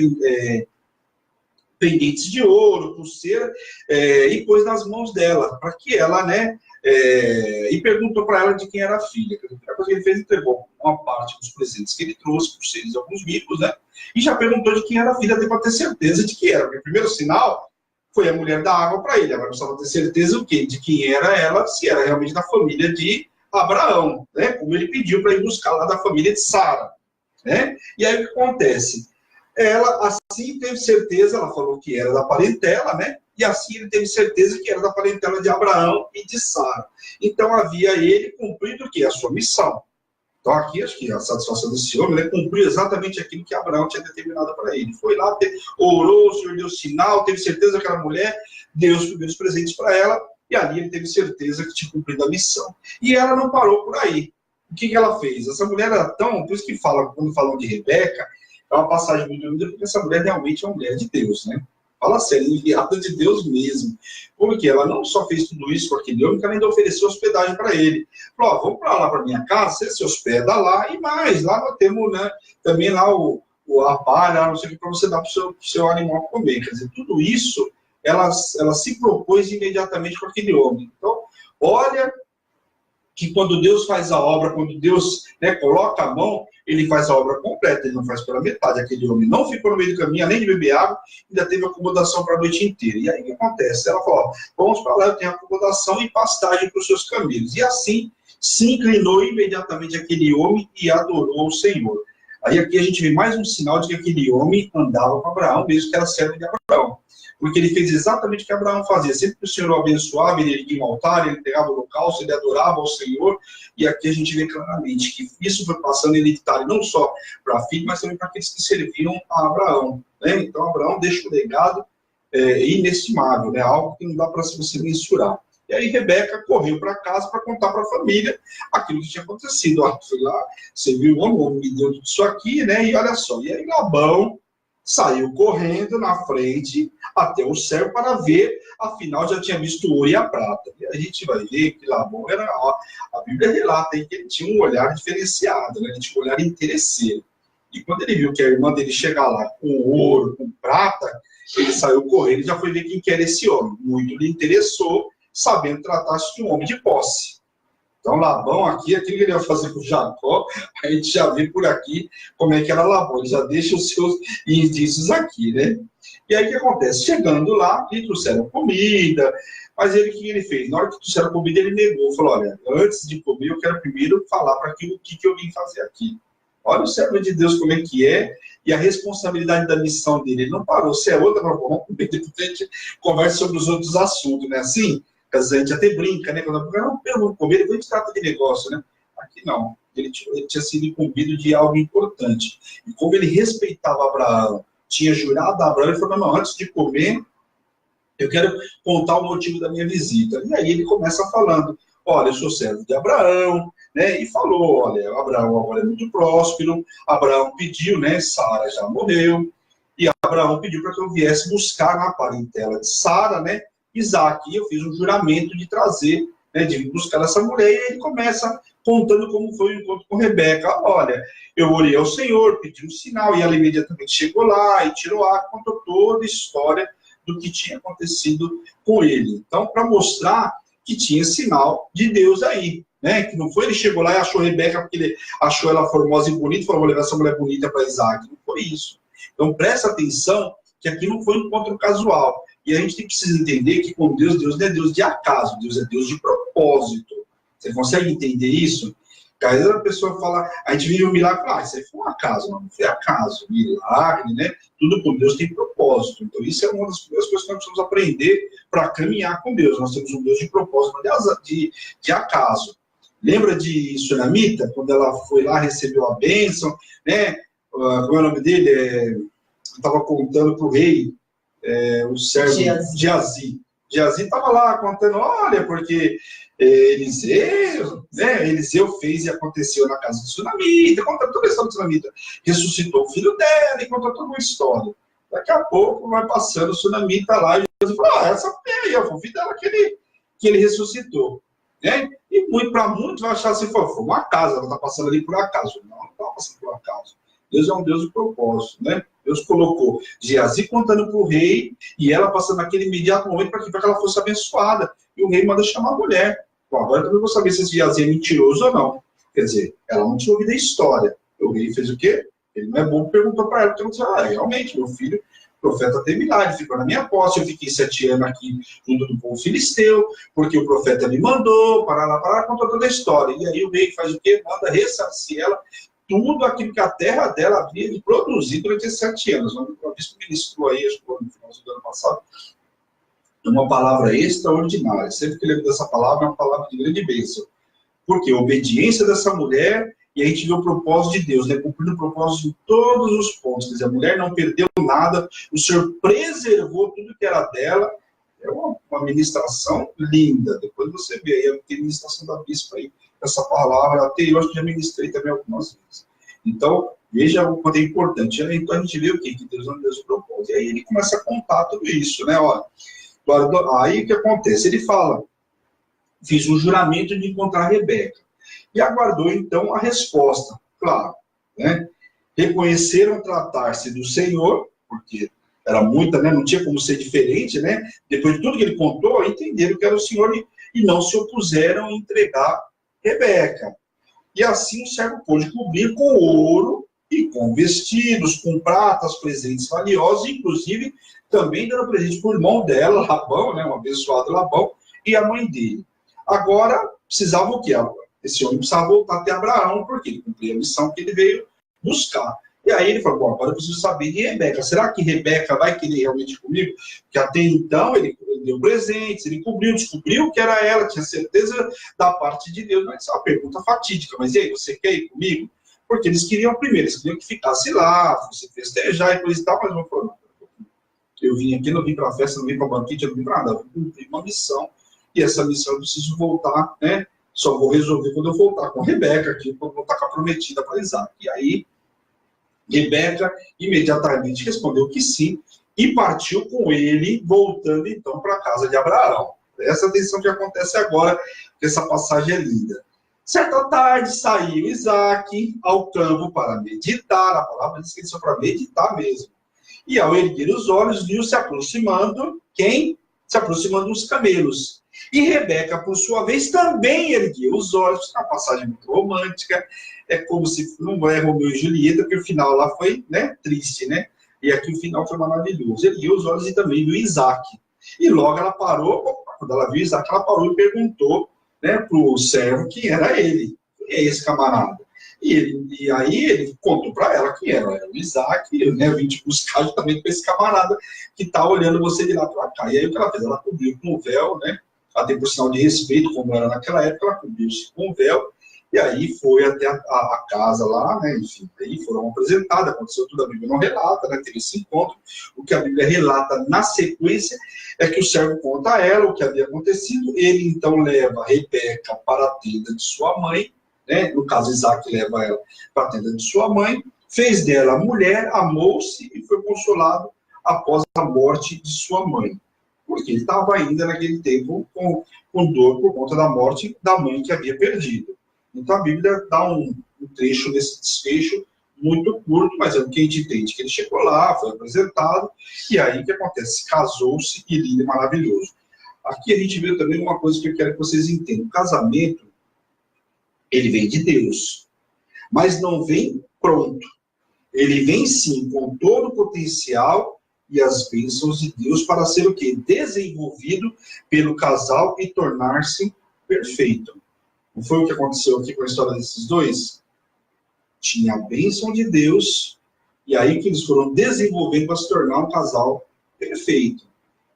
pendentes de ouro, pulseira, e pôs nas mãos dela, para que ela, e perguntou para ela de quem era a filha. A primeira coisa que ele fez, entregou uma parte dos presentes que ele trouxe, por seres alguns ricos, né? E já perguntou de quem era a filha, até para ter certeza de que era. Porque o primeiro sinal foi a mulher dar água para ele. Agora precisava ter certeza o quê? De quem era ela, se era realmente da família de Abraão, né? Como ele pediu para ir buscar lá da família de Sara, né? E aí o que acontece? Ela, assim, teve certeza, ela falou que era da parentela, né? E assim ele teve certeza que era da parentela de Abraão e de Sara. Então havia ele cumprido o quê? A sua missão. Então aqui, acho que a satisfação desse homem, ele cumpriu exatamente aquilo que Abraão tinha determinado para ele. Foi lá, orou, o Senhor deu sinal, teve certeza que aquela mulher deu os primeiros presentes para ela, e ali ele teve certeza que tinha cumprido a missão. E ela não parou por aí. O que ela fez? Essa mulher era tão, por isso que quando falam de Rebeca, é uma passagem muito linda, porque essa mulher realmente é uma mulher de Deus, né? Fala sério, enviada de Deus mesmo. Porque ela não só fez tudo isso com aquele homem, que ela ainda ofereceu hospedagem para ele. Falou, vamos para lá para minha casa, você se hospeda lá, e mais, lá nós temos, né, também lá a palha, não sei o que, para você dar para o seu animal comer. Quer dizer, tudo isso, ela se propôs imediatamente com aquele homem. Então, olha que quando Deus faz a obra, quando Deus, coloca a mão, ele faz a obra completa, ele não faz pela metade. Aquele homem não ficou no meio do caminho, além de beber água, ainda teve acomodação para a noite inteira. E aí o que acontece? Ela falou, vamos para lá, eu tenho acomodação e pastagem para os seus camelos. E assim, se inclinou imediatamente aquele homem e adorou o Senhor. Aí aqui a gente vê mais um sinal de que aquele homem andava com Abraão, mesmo que era servo de Abraão. Porque ele fez exatamente o que Abraão fazia. Sempre que o Senhor o abençoava, ele erguia um altar, ele pegava o holocausto, ele adorava ao Senhor. E aqui a gente vê claramente que isso foi passando hereditário não só para filho, mas também para aqueles que serviam a Abraão. Né? Então Abraão deixa um legado inestimável, algo que não dá para você mensurar. E aí Rebeca correu para casa para contar para a família aquilo que tinha acontecido. Ó, fui lá, você viu o homem me deu tudo isso aqui, né? E olha só. E aí Labão saiu correndo na frente até o céu para ver, afinal já tinha visto o ouro e a prata. E a gente vai ver que Labão era, ó, a Bíblia relata aí que ele tinha um olhar diferenciado, né? Ele tinha um olhar interesseiro. E quando ele viu que a irmã dele chegar lá com ouro, com prata, ele saiu correndo e já foi ver quem que era esse homem. Muito lhe interessou, sabendo tratar-se de um homem de posse. Então, Labão aqui, aquilo que ele ia fazer com Jacó, a gente já vê por aqui como é que era Labão. Ele já deixa os seus indícios aqui, né? E aí o que acontece? Chegando lá, lhe trouxeram comida, mas ele, o que ele fez? Na hora que trouxeram comida, ele negou. Falou, olha, antes de comer, eu quero primeiro falar para aquilo o que eu vim fazer aqui. Olha o servo de Deus como é que é, e a responsabilidade da missão dele. Ele não parou, se é outra, vamos comer, depois a gente conversa sobre os outros assuntos, né? Assim, a gente até brinca, né? Quando eu vou comer, depois a gente trata de negócio, né? Aqui não. Ele tinha sido incumbido de algo importante. E como ele respeitava Abraão, tinha jurado a Abraão, ele falou, não, antes de comer, eu quero contar o motivo da minha visita. E aí ele começa falando, olha, eu sou servo de Abraão, né? E falou, olha, Abraão agora é muito próspero, Abraão pediu, né? Sara já morreu, e Abraão pediu para que eu viesse buscar na parentela de Sara, né? Isaac, e eu fiz um juramento de trazer, né, de buscar essa mulher, e ele começa contando como foi o encontro com Rebeca. Olha, eu orei ao Senhor, pedi um sinal, e ela imediatamente chegou lá, e tirou a contou toda a história do que tinha acontecido com ele. Então, para mostrar que tinha sinal de Deus aí, né, que não foi ele chegou lá e achou Rebeca porque ele achou ela formosa e bonita, falou, vou levar essa mulher bonita para Isaac. Não foi isso. Então, presta atenção que aqui não foi um encontro casual. E a gente precisa entender que com Deus, Deus não é Deus de acaso, Deus é Deus de propósito. Você consegue entender isso? Às vezes a pessoa fala, a gente vive um milagre, isso aí foi um acaso, não foi acaso, milagre, né? Tudo com Deus tem propósito. Então isso é uma das primeiras coisas que nós precisamos aprender para caminhar com Deus. Nós temos um Deus de propósito, não de acaso. Lembra de Sunamita, quando ela foi lá, recebeu a bênção, né? Como é o nome dele? Estava contando para o rei, o servo Geazi. Geazi estava lá contando, olha, porque Eliseu, né, Eliseu fez e aconteceu na casa de Sunamita, conta toda a história de Sunamita, ressuscitou o filho dela e conta toda uma história. Daqui a pouco vai passando o Sunamita lá e Geazi fala, essa mulher aí, o filho dela que ele ressuscitou. Né? E para muitos vai achar assim, foi um acaso, ela está passando ali por acaso. Não está passando por acaso. Deus é um Deus de propósito, né? Deus colocou Geazi contando para o rei e ela passando naquele imediato momento para que ela fosse abençoada. E o rei manda chamar a mulher. Bom, agora também vou saber se esse Geazi é mentiroso ou não. Quer dizer, ela não tinha ouvido a história. O rei fez o quê? Ele não é bom, perguntou para ela. Então, realmente, meu filho, profeta tem milagre, ficou na minha posse. Eu fiquei 7 anos aqui junto do povo filisteu, porque o profeta me mandou, contou toda a história. E aí o rei faz o quê? Manda ressarcir ela tudo aquilo que a terra dela havia de produzir durante esses 7 anos. O bispo ministrou aí, acho que no final do ano passado, uma palavra extraordinária. Sempre que lembro dessa palavra, é uma palavra de grande bênção. Porque a obediência dessa mulher, e a gente vê o propósito de Deus, né? Cumprindo o propósito em todos os pontos. Quer dizer, a mulher não perdeu nada, o Senhor preservou tudo que era dela. É uma ministração linda. Depois você vê aí a ministração da bispa aí, essa palavra, até eu acho que já ministrei também algumas vezes. Então, veja o quanto é importante. Então a gente vê o quê? Que Deus é um Deus de propósito. E aí ele começa a contar tudo isso, né? Olha, aí o que acontece? Ele fala, fiz um juramento de encontrar Rebeca. E aguardou, então, a resposta. Claro, né? Reconheceram tratar-se do Senhor, porque era muita, né? Não tinha como ser diferente, né? Depois de tudo que ele contou, entenderam que era o Senhor e não se opuseram a entregar Rebeca. E assim o servo pôde cobrir com ouro e com vestidos, com pratas, presentes valiosos, inclusive também dando presente para o irmão dela, Labão, né, um abençoado Labão, e a mãe dele. Agora, precisava o quê? Esse homem precisava voltar até Abraão, porque ele cumpria a missão que ele veio buscar. E aí ele falou, bom, agora eu preciso saber de Rebeca. Será que Rebeca vai querer realmente comigo? Porque até então ele deu presentes, ele descobriu que era ela, tinha certeza da parte de Deus. Mas é uma pergunta fatídica. Mas e aí, você quer ir comigo? Porque eles queriam primeiro, eles queriam que ficasse lá, fosse festejar e coisa e tal, mas não falou, eu vim aqui, não vim para a festa, não vim para o banquete, eu não vim para nada, eu vim cumprir uma missão e essa missão eu preciso voltar, né? Só vou resolver quando eu voltar com Rebeca aqui, quando eu voltar com a prometida para Isaac. E aí, Rebeca imediatamente respondeu que sim, e partiu com ele, voltando então para a casa de Abraão. Presta atenção no que acontece agora, porque essa passagem é linda. Certa tarde saiu Isaac ao campo para meditar, a palavra diz que ele só para meditar mesmo. E ao erguer os olhos, viu se aproximando, quem? Se aproximando os camelos. E Rebeca, por sua vez, também ergueu os olhos, uma passagem muito romântica, é como se não é Romeu e Julieta, porque o final lá foi, né, triste, né? E aqui o final foi maravilhoso. Ergueu os olhos e também viu Isaac. E logo ela parou, quando ela viu Isaac, ela parou e perguntou, né, para o servo quem era ele. Quem é esse camarada? E aí ele contou para ela quem era o Isaac, né, eu vim te buscar justamente para esse camarada que está olhando você de lá para cá. E aí o que ela fez? Ela cobriu com o véu, né, até por sinal de respeito, como era naquela época, ela cobriu-se com o véu, e aí foi até a casa lá, né, enfim, aí foram apresentadas, aconteceu tudo, a Bíblia não relata, né, teve esse encontro. O que a Bíblia relata na sequência é que o servo conta a ela o que havia acontecido, ele então leva Rebeca para a tenda de sua mãe, né, no caso Isaac leva ela para a tenda de sua mãe, fez dela mulher, amou-se e foi consolado após a morte de sua mãe. Porque ele estava ainda naquele tempo com dor por conta da morte da mãe que havia perdido. Então a Bíblia dá um trecho desse desfecho muito curto, mas é o que a gente entende, que ele chegou lá, foi apresentado, e aí o que acontece? Casou-se e lindo e maravilhoso. Aqui a gente vê também uma coisa que eu quero que vocês entendam. O casamento, ele vem de Deus, mas não vem pronto. Ele vem sim com todo o potencial e as bênçãos de Deus para ser o quê? Desenvolvido pelo casal e tornar-se perfeito. Não foi o que aconteceu aqui com a história desses dois? Tinha a bênção de Deus, e aí que eles foram desenvolvendo para se tornar um casal perfeito.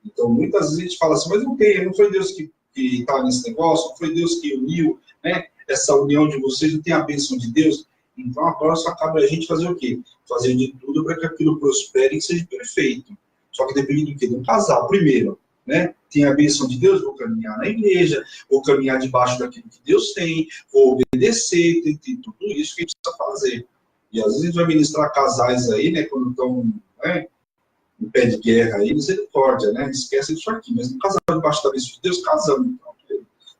Então, muitas vezes a gente fala assim, mas não foi Deus que estava nesse negócio, não foi Deus que uniu, né, essa união de vocês, não tem a bênção de Deus? Então, agora só cabe a gente fazer o quê? Fazer de tudo para que aquilo prospere e seja perfeito. Só que depende do quê? Do casal. Primeiro, né? Tem a bênção de Deus, vou caminhar na igreja, vou caminhar debaixo daquilo que Deus tem, vou obedecer, tem tudo isso que a gente precisa fazer. E às vezes a gente vai ministrar casais aí, né, quando estão, né, em pé de guerra aí, misericórdia, né? Esquece disso aqui. Mas no casal debaixo da bênção de Deus, casamos. Então,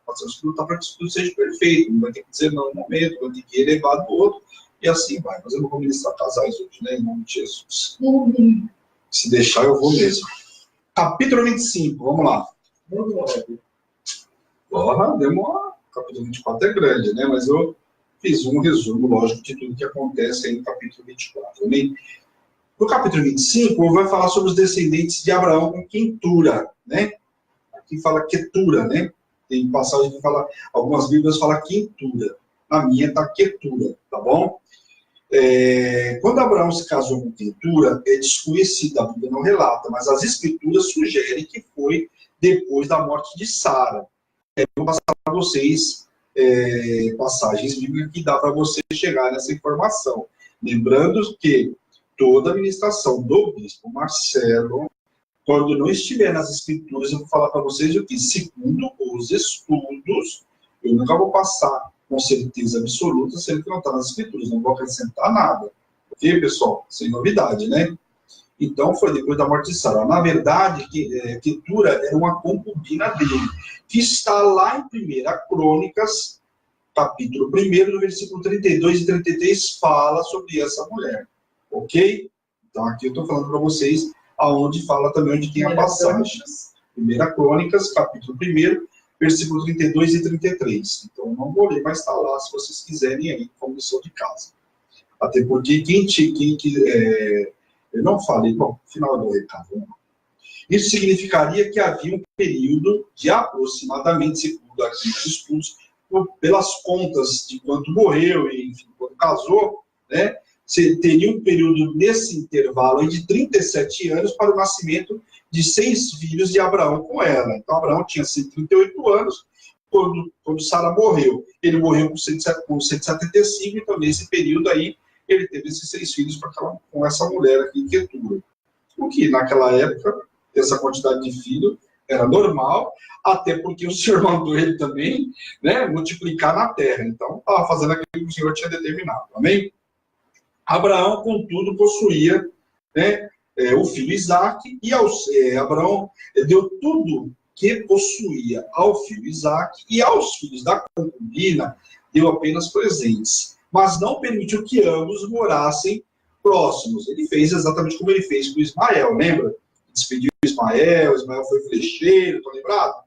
passamos que lutar para que tudo seja perfeito. Não vai ter que dizer não no momento, vai ter que ir elevar do outro, e assim vai. Mas eu não vou ministrar casais hoje, né, em nome de Jesus. Se deixar, eu vou mesmo. Capítulo 25, vamos lá. Porra, demora. Capítulo 24 é grande, né? Mas eu fiz um resumo, lógico, de tudo que acontece aí no capítulo 24. No capítulo 25, vai falar sobre os descendentes de Abraão com quentura, né? Aqui fala quietura, né? Tem passagem que fala, algumas Bíblias falam quentura. Na minha está quietura, tá bom? Quando Abraão se casou com Quentura, é desconhecido, a Bíblia não relata, mas as escrituras sugerem que foi depois da morte de Sara. Eu vou passar para vocês passagens bíblicas que dá para você chegar nessa informação. Lembrando que toda a administração do bispo Marcelo, quando não estiver nas escrituras, eu vou falar para vocês o que, segundo os estudos, eu nunca vou passar com certeza absoluta, se ele não está nas escrituras, não vou acrescentar nada. Ok, pessoal? Sem novidade, né? Então, foi depois da morte de Sara. Na verdade, Quetura era uma concubina dele, que está lá em 1 Crônicas, capítulo 1, no versículo 32 e 33, fala sobre essa mulher. Ok? Então, aqui eu estou falando para vocês aonde fala também onde tem a passagem. 1 Crônicas, capítulo 1, versículo 32 e 33. Então, não vou ler, mas está lá, se vocês quiserem aí, como lição de casa. Até porque eu não falei, bom, final do recado. Né? Isso significaria que havia um período de aproximadamente, segundo aqui os estudos, pelas contas de quanto morreu e, enfim, quando casou, né? Você teria um período nesse intervalo de 37 anos para o nascimento de 6 filhos de Abraão com ela. Então, Abraão tinha 138 anos quando Sara morreu. Ele morreu com 175, então, nesse período aí, ele teve esses 6 filhos com essa mulher aqui, Quetura. O que, naquela época, essa quantidade de filho Era normal, até porque o Senhor mandou ele também, né, multiplicar na terra. Então, estava fazendo aquilo que o Senhor tinha determinado. Amém? Abraão, contudo, possuía, né, o filho Isaque, e Abraão deu tudo que possuía ao filho Isaque, e aos filhos da concubina deu apenas presentes, mas não permitiu que ambos morassem próximos. Ele fez exatamente como ele fez com Ismael, lembra? Despediu Ismael foi flecheiro, estão lembrados?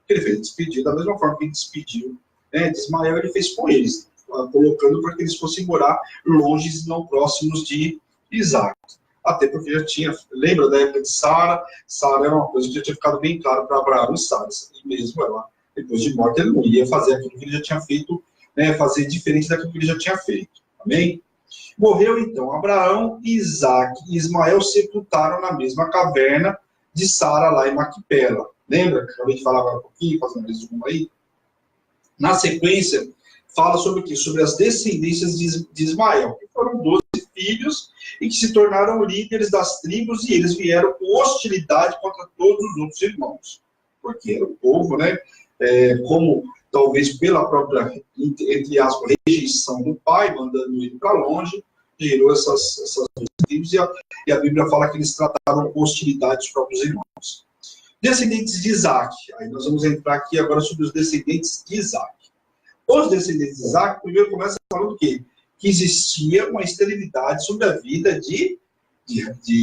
Ele fez despediu da mesma forma que ele despediu, né, de Ismael, ele fez com eles, colocando para que eles fossem morar longe e não próximos de Isaac. Até porque já tinha, lembra da época de Sara? Sara era uma coisa que já tinha ficado bem claro para Abraão e Sara. E mesmo ela, depois de morte, ele não ia fazer aquilo que ele já tinha feito, né, fazer diferente daquilo que ele já tinha feito. Amém? Morreu então Abraão, Isaac e Ismael sepultaram na mesma caverna de Sara, lá em Maquipela. Lembra? Acabei de falar agora um pouquinho, fazendo um resumo aí. Na sequência, fala sobre o quê? Sobre as descendências de Ismael, que foram 12 filhos e que se tornaram líderes das tribos, e eles vieram com hostilidade contra todos os outros irmãos. Porque era o povo, né? Como talvez pela própria, entre aspas, rejeição do pai, mandando ele para longe, gerou essas duas tribos, e a Bíblia fala que eles trataram com hostilidade os próprios irmãos. Descendentes de Isaac. Aí nós vamos entrar aqui agora sobre os descendentes de Isaac. Os descendentes de Isaac, primeiro começa falando o quê? Que existia uma esterilidade sobre a vida de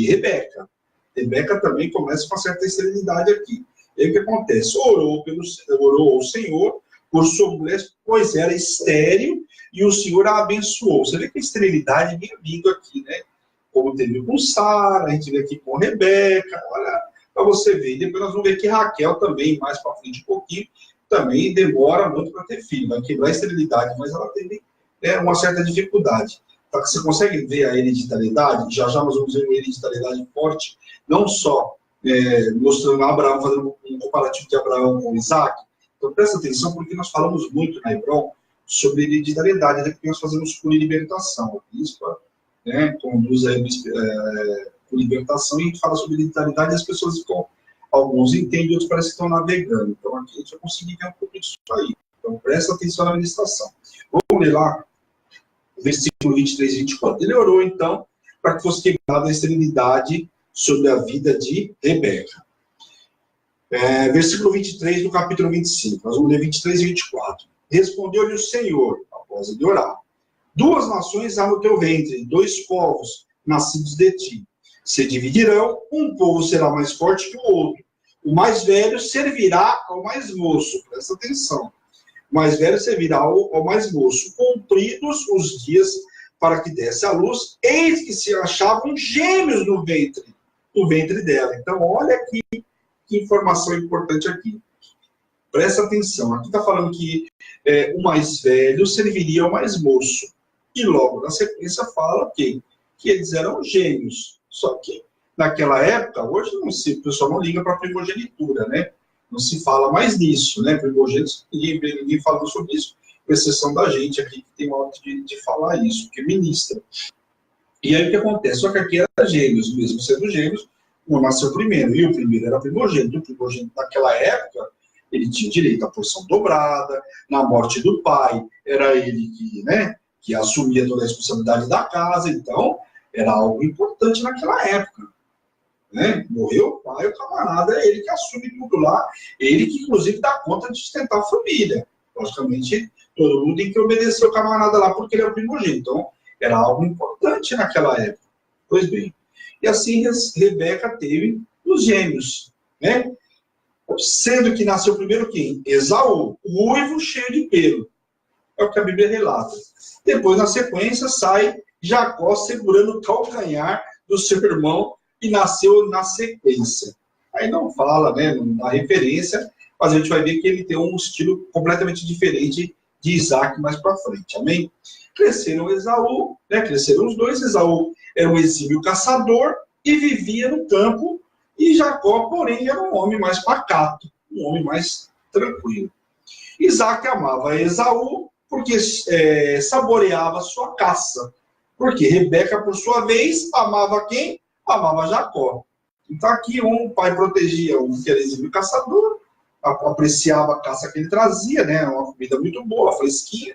Rebeca. Rebeca também começa com uma certa esterilidade aqui. E aí o que acontece? Orou ao Senhor por sua mulher, pois era estéril, e o Senhor a abençoou. Você vê que a esterilidade vem vindo aqui, né? Como teve com Sara, a gente vê aqui com Rebeca, olha, para você ver. E depois nós vamos ver que Raquel também, mais para frente um pouquinho, também demora muito para ter filho, vai quebrar a esterilidade, mas ela teve uma certa dificuldade. Então, você consegue ver a hereditariedade? Já nós vamos ver uma hereditariedade forte, não só mostrando Abraão, fazendo um comparativo de Abraão com Isaac. Então, presta atenção, porque nós falamos muito na Hebron sobre hereditariedade, até porque nós fazemos com libertação. A bispa conduz aí com libertação, e a gente fala sobre hereditariedade, e as pessoas ficam, alguns entendem, outros parecem que estão navegando. Então, aqui a gente vai conseguir ver um pouco disso aí. Então, presta atenção na ministração. Vamos ler lá, versículo 23 e 24. Ele orou, então, para que fosse quebrada a esterilidade sobre a vida de Rebeca. Versículo 23 do capítulo 25. Nós vamos ler 23 e 24. Respondeu-lhe o Senhor, após ele orar: 2 nações há no teu ventre, 2 povos nascidos de ti. Se dividirão, um povo será mais forte que o outro. O mais velho servirá ao mais moço. Presta atenção. O mais velho servirá ao mais moço. Cumpridos os dias para que desse à luz, eis que se achavam gêmeos no ventre dela. Então, olha que informação importante aqui. Presta atenção. Aqui está falando que o mais velho serviria ao mais moço. E logo na sequência fala que eles eram gêmeos. Só que naquela época, hoje o pessoal não liga para a primogenitura, né? Não se fala mais nisso, né? Primogênitos, ninguém falou sobre isso, com exceção da gente aqui, que tem o hábito de falar isso, que ministra. E aí o que acontece? Só que aqui era gêmeos, mesmo sendo gêmeos, um nasceu primeiro, e o primeiro era primogênito. O primogênito naquela época, ele tinha direito à porção dobrada, na morte do pai, era ele que assumia toda a responsabilidade da casa, então era algo importante naquela época. Morreu o pai, o camarada é ele que assume tudo lá, ele que inclusive dá conta de sustentar a família. Logicamente, todo mundo tem que obedecer o camarada lá porque ele é o primogênito. Então, era algo importante naquela época. Pois bem, e assim Rebeca teve os gêmeos, né? Sendo que nasceu primeiro quem? Esaú, ruivo, cheio de pelo. É o que a Bíblia relata. Depois, na sequência, sai Jacó segurando o calcanhar do seu irmão, e nasceu na sequência. Aí não fala, não dá referência, mas a gente vai ver que ele tem um estilo completamente diferente de Isaac mais para frente. Amém? Cresceram Esaú, cresceram os dois. Esaú era um exímio caçador e vivia no campo, e Jacó, porém, era um homem mais pacato, um homem mais tranquilo. Isaac amava Esaú porque saboreava sua caça. Porque Rebeca, por sua vez, amava quem? Amava Jacó. Então aqui um pai protegia um que era exímio caçador, apreciava a caça que ele trazia, né? Uma comida muito boa, fresquinha.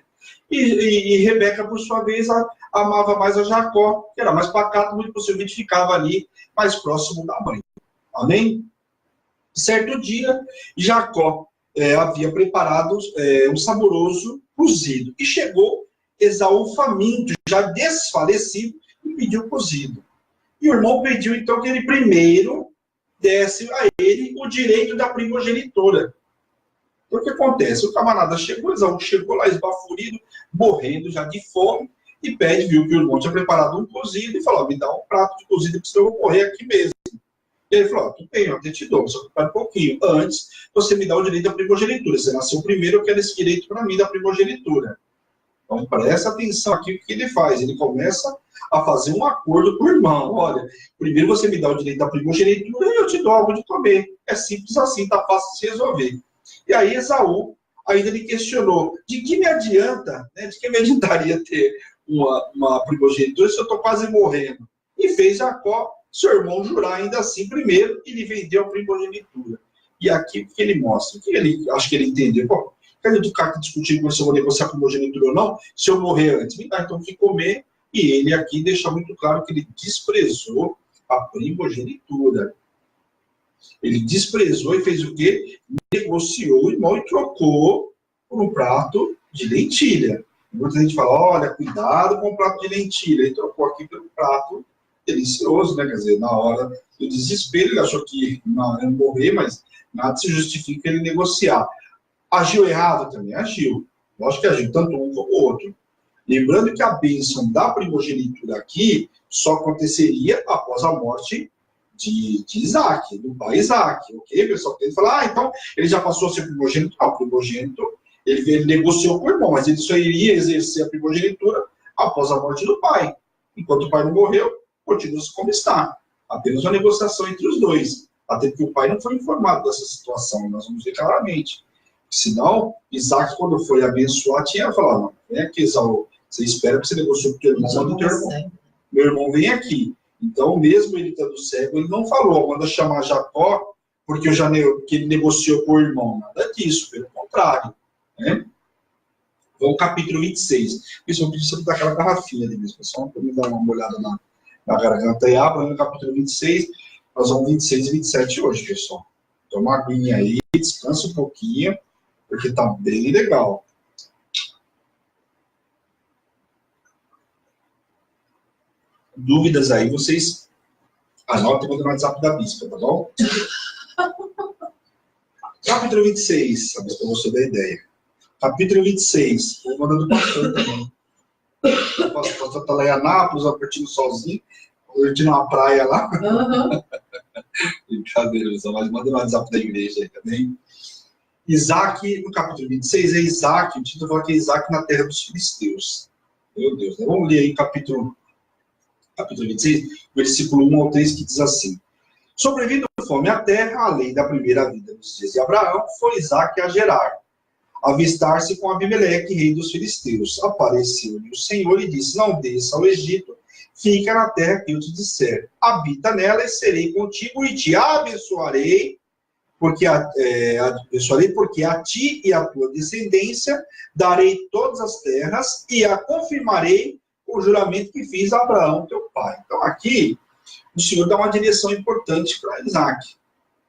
E Rebeca, por sua vez, amava mais a Jacó, que era mais pacato, muito possivelmente ficava ali mais próximo da mãe. Amém? Certo dia, Jacó havia preparado um saboroso cozido. E chegou Esaú faminto, já desfalecido, e pediu cozido. E o irmão pediu, então, que ele primeiro desse a ele o direito da primogenitura. Então, o que acontece? O camarada chegou, Esaú chegou lá esbaforido, morrendo já de fome, e pede, viu que o irmão tinha preparado um cozido, e falou, me dá um prato de cozido, porque senão eu vou morrer aqui mesmo. E ele falou, tudo bem, eu até te dou, só que para um pouquinho. Antes, você me dá o direito da primogenitura. Você nasceu primeiro, eu quero esse direito para mim da primogenitura. Então, presta atenção aqui no que ele faz. Ele começa a fazer um acordo com o irmão. Olha, primeiro você me dá o direito da primogenitura e eu te dou algo de comer. É simples assim, tá fácil de se resolver. E aí Esaú ainda lhe questionou, de que me adianta, né, de que me adiantaria ter uma primogenitura se eu estou quase morrendo? E fez Jacó, seu irmão, jurar ainda assim primeiro e lhe vendeu a primogenitura. E aqui o que ele mostra? Que ele, acho que ele entendeu, pô, quer ficar discutindo com se eu vou negociar a primogenitura ou não, se eu morrer antes, me dá então o que comer. E ele aqui deixa muito claro que ele desprezou a primogenitura. Ele desprezou e fez o quê? Negociou o irmão e trocou por um prato de lentilha. Muita gente fala, olha, cuidado com o prato de lentilha. Ele trocou aqui pelo prato delicioso, né? Quer dizer, na hora do desespero, ele achou que não ia morrer, mas nada se justifica ele negociar. Agiu errado também? Agiu. Lógico que agiu, tanto um como o outro. Lembrando que a bênção da primogenitura aqui só aconteceria após a morte de Isaac, do pai Isaac. Ok, pessoal? Ele fala, então ele já passou a ser primogênito. O primogênito, ele negociou com o irmão, mas ele só iria exercer a primogenitura após a morte do pai. Enquanto o pai não morreu, continua-se como está. Apenas uma negociação entre os dois. Até porque o pai não foi informado dessa situação, nós vamos ver claramente. Senão, Isaac, quando foi abençoar, tinha falado, não, vem aqui, Esaú, você espera que você negociou com o teu irmão do teu irmão. Meu irmão vem aqui. Então, mesmo ele estando cego, ele não falou, manda chamar Jacó, porque que ele negociou com o irmão. Nada disso, pelo contrário. Né? Vamos ao capítulo 26. Isso eu preciso dar aquela garrafinha ali mesmo, pessoal, para me dar uma olhada na garganta e abra no capítulo 26. Nós vamos 26 e 27 hoje, pessoal. Toma uma aguinha aí, descansa um pouquinho, porque tá bem legal. Dúvidas aí, vocês anotem e mandem no WhatsApp da Bispa, tá bom? Capítulo 26, para você dar ideia. Capítulo 26, vou mandando para o também. O pastor está lá em Anápolis, curtindo sozinho, curtindo uma praia lá. Uhum. Brincadeira, mas manda no WhatsApp da igreja aí também. Isaac, no capítulo 26, é Isaac, o título fala que é Isaac na terra dos filisteus. Meu Deus, né? Vamos ler aí capítulo 26, versículo 1 ao 3, que diz assim: Sobrevindo fome à terra, além da primeira vida dos dias de Abraão, foi Isaac a Gerar, avistar-se com Abimeleque, rei dos filisteus. Apareceu-lhe o Senhor e disse: Não desça ao Egito, fica na terra que eu te disser. Habita nela e serei contigo e te abençoarei, porque a ti e a tua descendência darei todas as terras e a confirmarei o juramento que fiz a Abraão, teu pai. Então aqui, o Senhor dá uma direção importante para Isaac.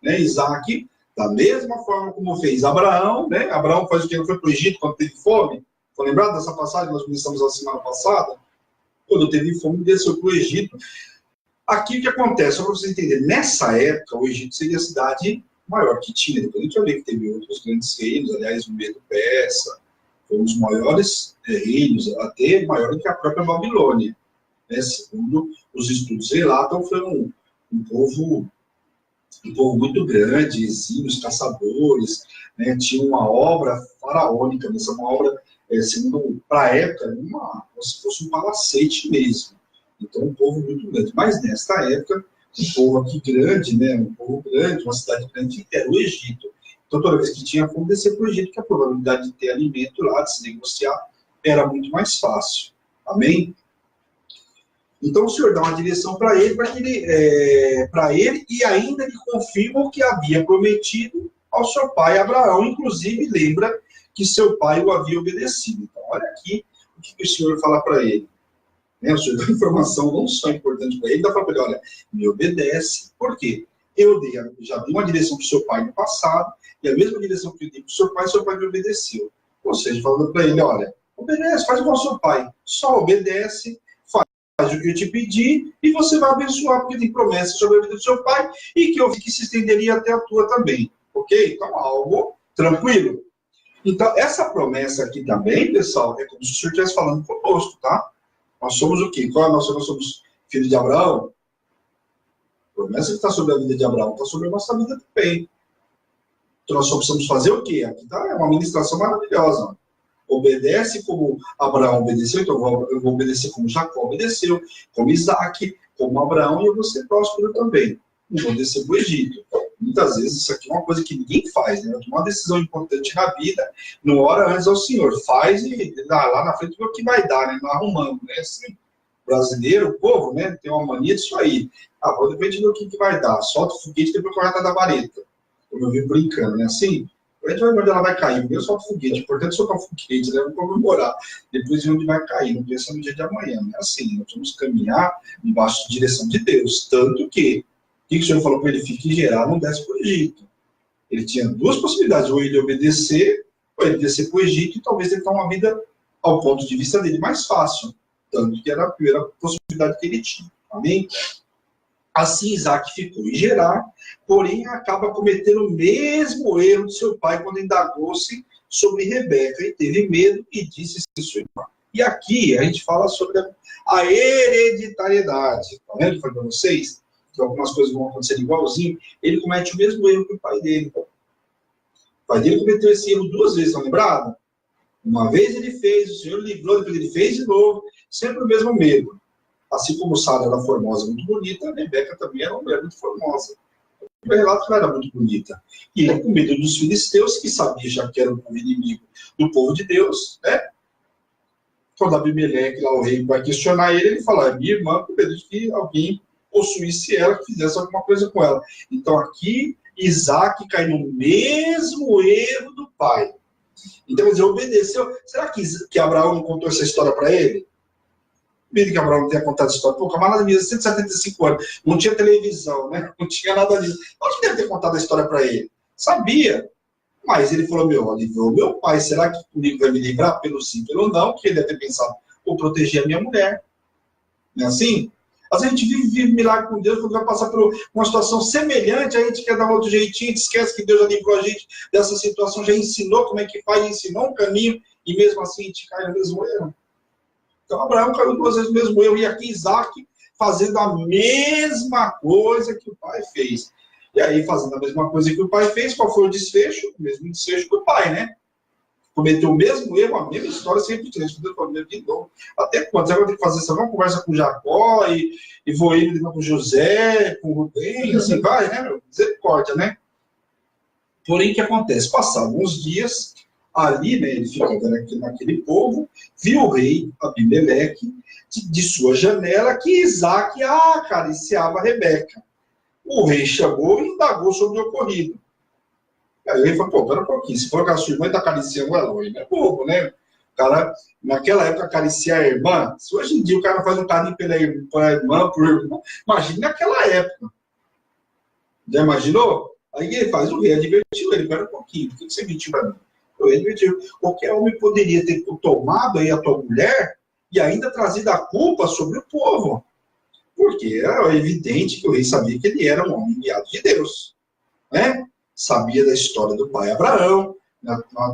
Né? Isaac, da mesma forma como fez Abraão, né? Abraão faz o que? Ele foi para o Egito quando teve fome. Estão lembrados dessa passagem que nós começamos a semana passada? Quando teve fome, desceu para o Egito. Aqui o que acontece, só para vocês entenderem, nessa época o Egito seria a cidade maior que tinha. Depois a gente vai ver que teve outros grandes reinos, aliás, o Medo Persa, foi um dos maiores reinos, até maior do que a própria Babilônia. Né? Segundo os estudos relatam, foi um povo muito grande, exímios, caçadores, né? Tinha uma obra faraônica, mas uma obra, segundo para a época, como se fosse um palacete mesmo. Então, um povo muito grande. Mas nesta época, um povo aqui grande, né? Um povo grande, uma cidade grande, era o Egito. Então, toda vez que tinha fome, descer para o Egito, que a probabilidade de ter alimento lá, de se negociar, era muito mais fácil. Amém? Então o Senhor dá uma direção para ele, e ainda lhe confirma o que havia prometido ao seu pai Abraão, inclusive lembra que seu pai o havia obedecido. Então olha aqui o que o Senhor fala para ele. Né? O Senhor dá informação não só importante para ele, dá para ele, olha, me obedece. Por quê? Já dei uma direção para o seu pai no passado, e a mesma direção que eu dei para o seu pai me obedeceu. Ou seja, falando para ele, olha, obedece, faz igual ao seu pai, só obedece, faz o que eu te pedi, e você vai abençoar, porque tem promessa sobre a vida do seu pai, e que eu vi que se estenderia até a tua também. Ok? Então, algo tranquilo. Então, essa promessa aqui também, pessoal, é como se o Senhor estivesse falando conosco, tá? Nós somos o quê? Nós somos filhos de Abraão? A promessa que está sobre a vida de Abraão está sobre a nossa vida também. Então, nós só precisamos fazer o quê? Aqui está uma ministração maravilhosa. Obedece como Abraão obedeceu, então eu vou obedecer como Jacó obedeceu, como Isaac, como Abraão, e eu vou ser próspero também. Não vou descer para o Egito. Muitas vezes isso aqui é uma coisa que ninguém faz, né? Uma decisão importante na vida, não ora antes ao Senhor, faz e lá na frente vê o que vai dar, né? Não arrumando, né? Assim, brasileiro, o povo, né? Tem uma mania disso aí. Vou depende do que vai dar. Solta o foguete e depois corre atrás da vareta. Como eu vi brincando, né? Assim, a gente vai ver onde ela vai cair. Eu solto o foguete. Importante é soltar o foguete, né? Vamos comemorar. Depois de onde vai cair. Não pensa no dia de amanhã. Não é assim. Nós vamos caminhar embaixo de direção de Deus. Tanto que, o que o Senhor falou para ele? Fique em Gerar, não desce para o Egito. Ele tinha duas possibilidades. Ou ele obedecer, ou ele descer para o Egito e talvez ele tenha uma vida, ao ponto de vista dele, mais fácil. Tanto que era a primeira possibilidade que ele tinha. Amém? Assim Isaac ficou em Gerar, porém acaba cometendo o mesmo erro de seu pai quando indagou-se sobre Rebeca e teve medo e disse a sua irmã. E aqui a gente fala sobre a hereditariedade. Tá vendo que eu falei para vocês? Que algumas coisas vão acontecer igualzinho. Ele comete o mesmo erro que o pai dele. O pai dele cometeu esse erro duas vezes, estão lembrados? Uma vez ele fez, o Senhor livrou, depois ele fez de novo, sempre o mesmo medo. Assim como Sara era formosa, muito bonita, a Rebeca também era uma mulher muito formosa. O relato que ela era muito bonita. E ele, com medo dos filisteus, que sabia já que era um povo inimigo do povo de Deus, né? Quando Abimeleque, lá o rei, vai questionar ele, ele fala, minha irmã, com medo de que alguém possuísse ela, que fizesse alguma coisa com ela. Então aqui, Isaac cai no mesmo erro do pai. Então, ele obedeceu. Será que Abraão não contou essa história para ele? Mesmo que Abraão não tenha contado essa história. Pô, camarada minha, 175 anos, não tinha televisão, né? Não tinha nada disso. Onde deve ter contado a história para ele? Sabia. Mas ele falou, livrou meu pai, será que comigo vai me livrar? Pelo sim, pelo não, que ele deve ter pensado, vou proteger a minha mulher. Não é assim? Às vezes a gente vive milagre com Deus, quando vai passar por uma situação semelhante, a gente quer dar outro jeitinho, a gente esquece que Deus já livrou a gente dessa situação, já ensinou como é que faz, ensinou um caminho, e mesmo assim a gente cai no mesmo erro. Então Abraão caiu duas vezes no mesmo erro, e aqui Isaac fazendo a mesma coisa que o pai fez. E aí, fazendo a mesma coisa que o pai fez, qual foi o desfecho? O mesmo desfecho que o pai, né? Cometeu o mesmo erro, a mesma história, sempre diferente. De novo. Até quando? Você vai ter que fazer essa mesma conversa com Jacó, e vou ir com José, com Rubem, assim vai, né? Misericórdia, né? Porém, o que acontece? Passados alguns dias, ali, né, ele ficava naquele povo, viu o rei Abimeleque, de sua janela, que Isaac acariciava Rebeca. O rei chamou e indagou sobre o ocorrido. Aí o rei falou, pera um pouquinho, se for que a sua irmã está acariciando ela, ele é bobo, né? O cara, naquela época, acariciar a irmã, se hoje em dia o cara faz um carinho pela irmã, por irmã, imagina naquela época. Já imaginou? Aí ele faz, o rei advertiu ele, pera um pouquinho, por que você mentiu para mim? O rei advertiu, qualquer homem poderia ter tomado aí a tua mulher e ainda trazido a culpa sobre o povo. Porque era evidente que o rei sabia que ele era um homem enviado de Deus, né? Sabia da história do pai Abraão,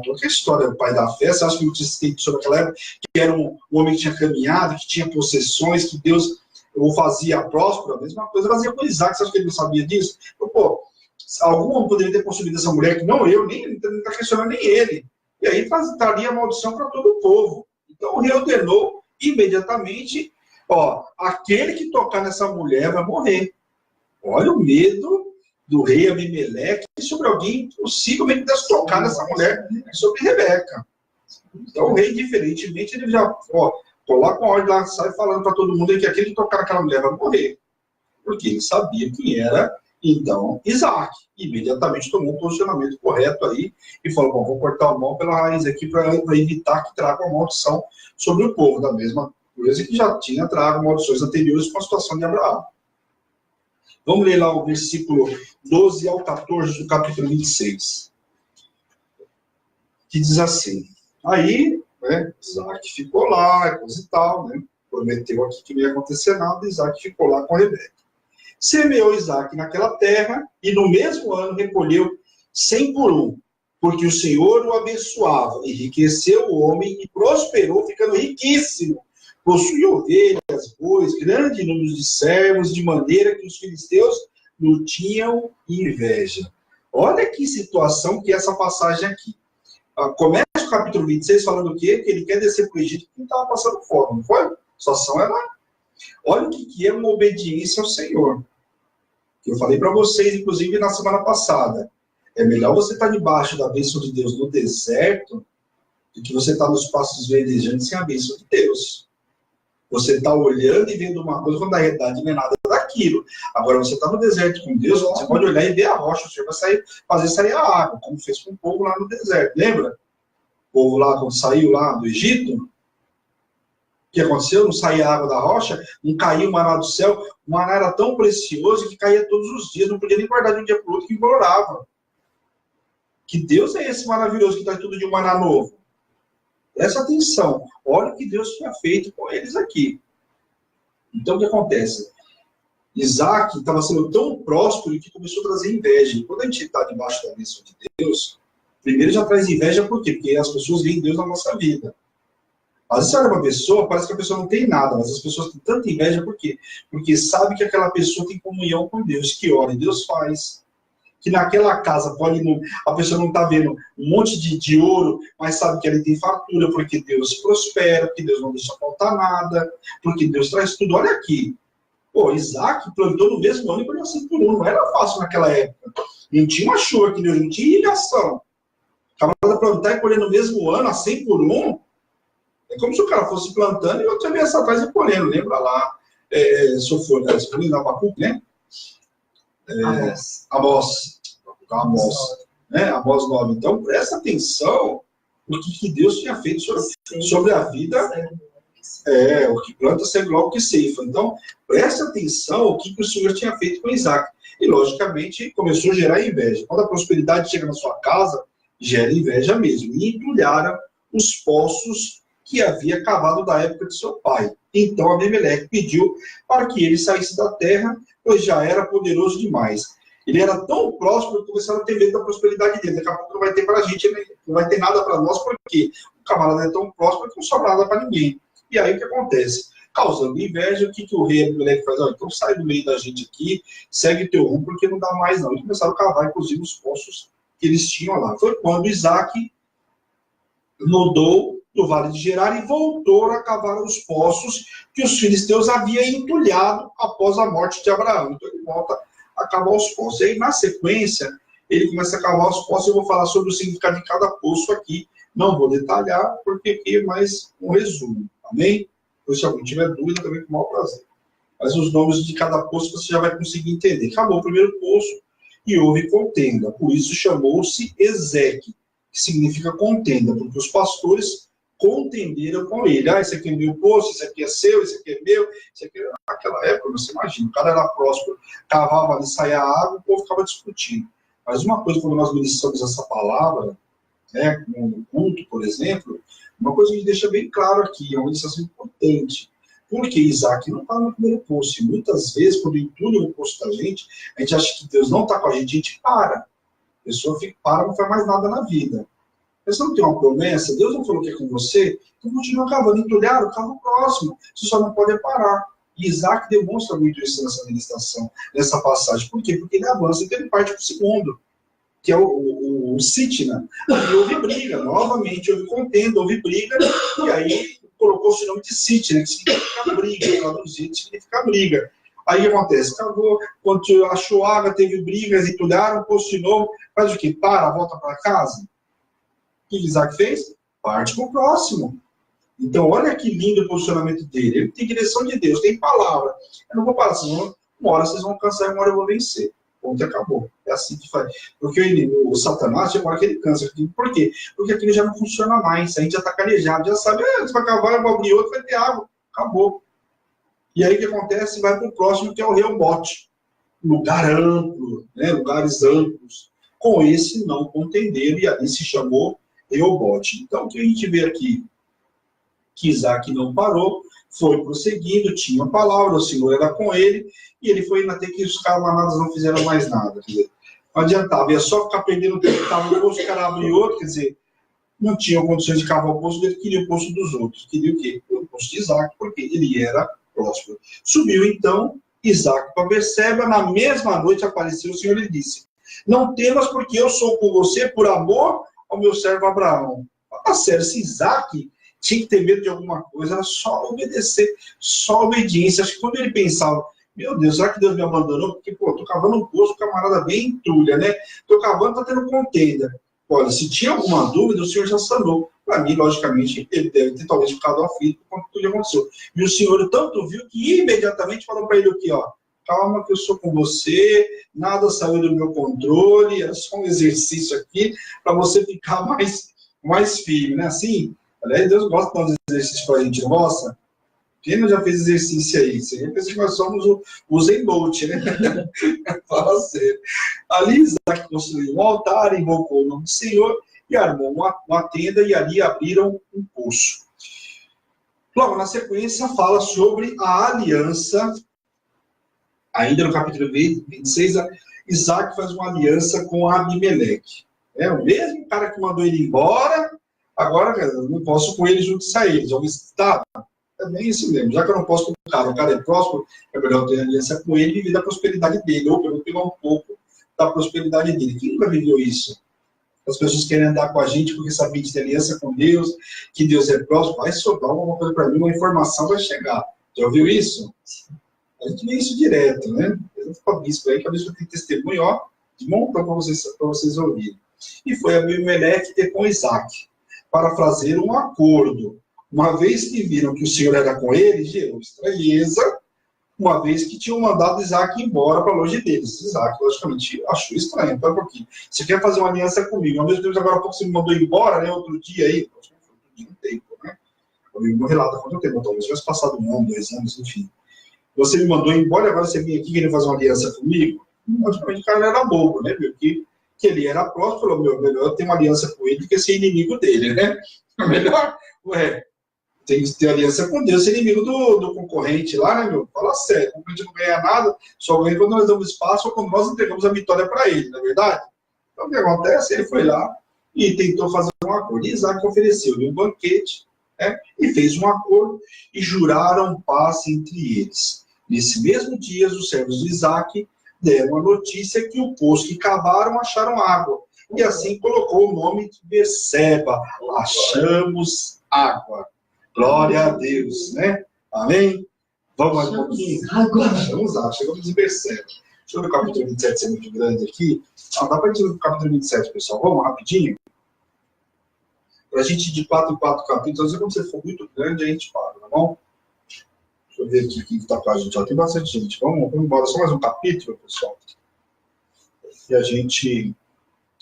toda a história do pai da fé. Você acha que não tinha sobre aquela época, que era um homem que tinha caminhado, que tinha possessões, que Deus o fazia próspero? A mesma coisa fazia com Isaac. Você acha que ele não sabia disso? Pô, algum homem poderia ter possuído essa mulher, que não eu, nem está questionando nem ele. E aí traria a maldição para todo o povo. Então o rei ordenou imediatamente, aquele que tocar nessa mulher vai morrer. Olha o medo do rei Abimeleque sobre alguém possivelmente pudesse tocar nessa mulher, sobre Rebeca. Então o rei, diferentemente, ele já, coloca uma ordem lá, sai falando para todo mundo que aquele que tocar naquela mulher vai morrer. Porque ele sabia quem era, então, Isaac. Imediatamente tomou um posicionamento correto aí e falou, bom, vou cortar a mão pela raiz aqui para evitar que traga uma maldição sobre o povo, da mesma coisa que já tinha trago maldições anteriores com a situação de Abraão. Vamos ler lá o versículo 12 ao 14 do capítulo 26. Que diz assim, aí, né, Isaac ficou lá, coisa e tal, né, prometeu aqui que não ia acontecer nada, Isaac ficou lá com a Rebeca. Semeou Isaac naquela terra, e no mesmo ano recolheu 100 por um, porque o Senhor o abençoava, enriqueceu o homem e prosperou, ficando riquíssimo. Possuía ovelhas, bois, grande número de servos, de maneira que os filisteus não tinham inveja. Olha que situação que é essa passagem aqui. Começa o capítulo 26 falando o quê? Que ele quer descer para o Egito porque estava passando fome, não foi? A situação é lá. Olha o que é uma obediência ao Senhor. Eu falei para vocês, inclusive, na semana passada. É melhor você estar debaixo da bênção de Deus no deserto do que você estar nos pastos verdejantes sem a bênção de Deus. Você está olhando e vendo uma coisa, quando na realidade não é nada daquilo. Agora, você está no deserto com Deus, você pode olhar e ver a rocha, o Senhor vai fazer sair a água, como fez com o povo lá no deserto. Lembra? O povo lá, quando saiu lá do Egito, o que aconteceu? Não saía água da rocha, não caía o maná do céu. O maná era tão precioso que caía todos os dias, não podia nem guardar de um dia para o outro, que implorava. Que Deus é esse maravilhoso que traz tudo de um maná novo? Presta atenção. Olha o que Deus tinha feito com eles aqui. Então, o que acontece? Isaac estava sendo tão próspero que começou a trazer inveja. E quando a gente está debaixo da bênção de Deus, primeiro já traz inveja, por quê? Porque as pessoas veem Deus na nossa vida. Às vezes você olha uma pessoa, parece que a pessoa não tem nada, mas as pessoas têm tanta inveja, por quê? Porque sabe que aquela pessoa tem comunhão com Deus, que ora e Deus faz. Que naquela casa a pessoa não está vendo um monte de ouro, mas sabe que ele tem fartura, porque Deus prospera, porque Deus não deixa faltar nada, porque Deus traz tudo. Olha aqui. Pô, Isaac plantou no mesmo ano e colheu 100 por um. Não era fácil naquela época. Não tinha uma chuva que Deus, não tinha irrigação. Acabava de plantar e colher no mesmo ano, a 100 por um. É como se o cara fosse plantando e outro viesse atrás e colhendo. Lembra lá, Abacuque, né? Amós, né? Amós 9. Então, presta atenção no que Deus tinha feito sobre a vida. O que planta segue logo que ceifa. Então, presta atenção o que o Senhor tinha feito com Isaac. E, logicamente, começou a gerar inveja. Quando a prosperidade chega na sua casa, gera inveja mesmo. E entulharam os poços que havia cavado da época de seu pai. Então, Abimeleque pediu para que ele saísse da terra, pois já era poderoso demais. Ele era tão próspero que começaram a ter medo da prosperidade dele. Daqui a pouco não vai ter para a gente, não vai ter nada para nós, porque o camarada é tão próspero que não sobra nada para ninguém. E aí o que acontece? Causando inveja, o que o rei Abimeleque faz? Então sai do meio da gente aqui, segue teu rumo, porque não dá mais não. E começaram a cavar, inclusive, os poços que eles tinham lá. Foi quando Isaac mudou do Vale de Gerar e voltou a cavar os poços que os filisteus haviam entulhado após a morte de Abraão. Então ele volta a cavar os poços. E aí, na sequência, ele começa a cavar os poços. Eu vou falar sobre o significado de cada poço aqui. Não vou detalhar, porque aqui é mais um resumo. Amém? Então, se alguém tiver dúvida, também com o maior prazer. Mas os nomes de cada poço você já vai conseguir entender. Acabou o primeiro poço e houve contenda. Por isso chamou-se Ezeque, que significa contenda, porque os pastores contenderam com ele. Esse aqui é meu poço, esse aqui é seu, esse aqui é meu, esse aqui é... Naquela época, você imagina, o cara era próspero, cavava ali, saía água, o povo ficava discutindo. Mas uma coisa, quando nós ministramos essa palavra, né, no culto, por exemplo, uma coisa que a gente deixa bem claro aqui, é uma lição importante. Porque Isaac não está no primeiro poço. E muitas vezes, quando entulha o poço da gente, a gente acha que Deus não está com a gente para. A pessoa para, não faz mais nada na vida. Você não tem uma promessa, Deus não falou que é com você, então continua cavando, entulhar, cava o próximo. Você só não pode parar. E Isaac demonstra muito isso nessa ministração, nessa passagem. Por quê? Porque ele avança, então ele parte para o segundo, que é o Sitna. E houve briga, novamente, houve contenda, houve briga, e aí colocou-se o nome de Sitna, que significa briga, traduzido significa briga. Aí o que acontece? Acabou, quando achou água, teve brigas, entulharam, posto de novo, faz o quê? Para, volta para casa? O que Isaac fez? Parte para o próximo. Então, olha que lindo o posicionamento dele. Ele tem direção de Deus, tem palavra. Eu não vou falar assim, uma hora vocês vão cansar e uma hora eu vou vencer. Ponto, acabou. É assim que faz. Porque o Satanás, chega uma hora que ele cansa. Por quê? Porque aquilo já não funciona mais. A gente já está calejado, já sabe, você vai cavar, eu vou abrir outro, vai ter água. Acabou. E aí o que acontece? Vai para o próximo, que é o Reobote. Lugar amplo, né? Lugares amplos. Com esse não contenderam, e ali se chamou Reobote. Então, o que a gente vê aqui? Que Isaac não parou, foi prosseguindo, tinha a palavra, o Senhor era com ele, e ele foi indo até que os camaradas não fizeram mais nada. Quer dizer, não adiantava, ia só ficar perdendo tempo, estava no poço, o cara abriu outro, quer dizer, não tinha condições de cavar o poço, ele queria o poço dos outros. Queria o quê? O poço de Isaac, porque ele era próspero. Subiu então Isaac para Berseba, na mesma noite apareceu o Senhor e disse: não temas, porque eu sou com você por amor ao meu servo Abraão. Fala sério, se Isaac tinha que ter medo de alguma coisa, era só obedecer, só obediência. Acho que quando ele pensava, meu Deus, será que Deus me abandonou? Porque, pô, tô cavando um poço, camarada bem entulha, né? Tô cavando, tá tendo contenda. Olha, se tinha alguma dúvida, o Senhor já sanou. Para mim, logicamente, ele deve ter talvez ficado aflito com tudo que aconteceu. E o Senhor tanto viu que imediatamente falou para ele o quê? Ó, calma que eu sou com você, nada saiu do meu controle, é só um exercício aqui para você ficar mais firme, né? Assim, aliás, Deus gosta de dar exercício para a gente, não gosta? Quem não já fez exercício aí? Você pensa que nós somos o Zen Bolt, né? Fala sério. Ali Isaac construiu um altar, invocou o nome do Senhor e armou uma tenda, e ali abriram um poço. Logo, na sequência, fala sobre a aliança. Ainda no capítulo 26, Isaac faz uma aliança com Abimeleque. É o mesmo cara que mandou ele embora, agora eu não posso com ele junto sair. Já está. É bem isso mesmo. Já que eu não posso com o cara é próspero, é melhor ter aliança com ele e viver da prosperidade dele, ou pelo menos um pouco da prosperidade dele. Quem nunca viveu isso? As pessoas querem andar com a gente porque sabem de ter aliança com Deus, que Deus é próximo, vai sobrar alguma coisa para mim, uma informação vai chegar. Já ouviu isso? A gente vê isso direto, né? Eu vou para a bispo aí, que a bispo tem testemunho, ó, de montão para vocês ouvirem. E foi Abimeleque ter com Isaac, para fazer um acordo. Uma vez que viram que o Senhor era com ele, gerou estranheza, uma vez que tinham mandado Isaac embora para longe deles. Isaac, logicamente, achou estranho. Então, um pouquinho. Você quer fazer uma aliança comigo? Ao mesmo tempo, agora há pouco você me mandou embora, né? Outro dia aí. Acho que foi outro dia, um tempo, né? Eu não relato há quanto tempo, talvez tivesse passado 1 ano, 2 anos, enfim. Você me mandou embora e agora você vem aqui querendo fazer uma aliança comigo? Logicamente, o cara era bobo, né? Viu que ele era próximo, falou, melhor eu ter uma aliança com ele do que ser inimigo dele, né? Melhor, tem que ter aliança com Deus, ser inimigo do concorrente lá, né, meu? Fala sério, o concorrente não ganha nada, só ganha quando nós damos espaço ou quando nós entregamos a vitória para ele, não é verdade? Então, o que acontece? Ele foi lá e tentou fazer um acordo. E Isaac ofereceu-lhe um banquete, né, e fez um acordo, e juraram paz entre eles. Nesse mesmo dia, os servos de Isaac deram a notícia que o poço que cavaram acharam água. E assim colocou o nome de Berseba, achamos água. Glória a Deus, né? Amém? Vamos mais um pouquinho? Achamos água, chegamos em Berseba. Deixa eu ver o capítulo 27 ser muito grande aqui. Dá para a gente ir no capítulo 27, pessoal. Vamos rapidinho? Para a gente ir de 4 em 4 capítulos, quando você for muito grande, a gente para, tá bom? Deixa eu ver aqui quem está com a gente. Tem bastante gente. Vamos embora. Só mais um capítulo, pessoal. E a gente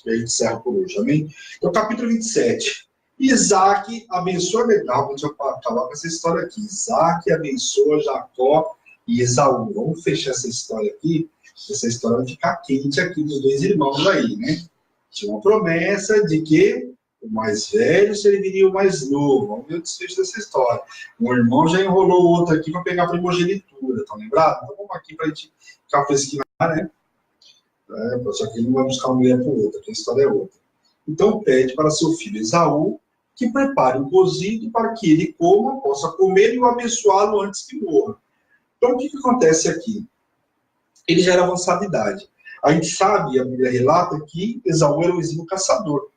encerra por hoje, amém? Então, capítulo 27. Isaac abençoa, legal, deixa eu acabar com essa história aqui. Isaac abençoa Jacó e Esaú. Vamos fechar essa história aqui. Essa história vai ficar quente aqui dos dois irmãos aí, né? Tinha uma promessa de que o mais velho serviria o mais novo. Vamos ver o desfecho dessa história. Um irmão já enrolou o outro aqui para pegar a primogenitura, tá lembrado? Então vamos aqui para a gente ficar fresquinho, né? Só que ele não vai buscar uma mulher para o outro, aqui a história é outra. Então pede para seu filho Esaú que prepare um cozido para que ele coma, possa comer e o abençoá-lo antes que morra. Então o que acontece aqui? Ele já era avançada idade. A gente sabe, a Bíblia relata que Esaú era um exímio caçador.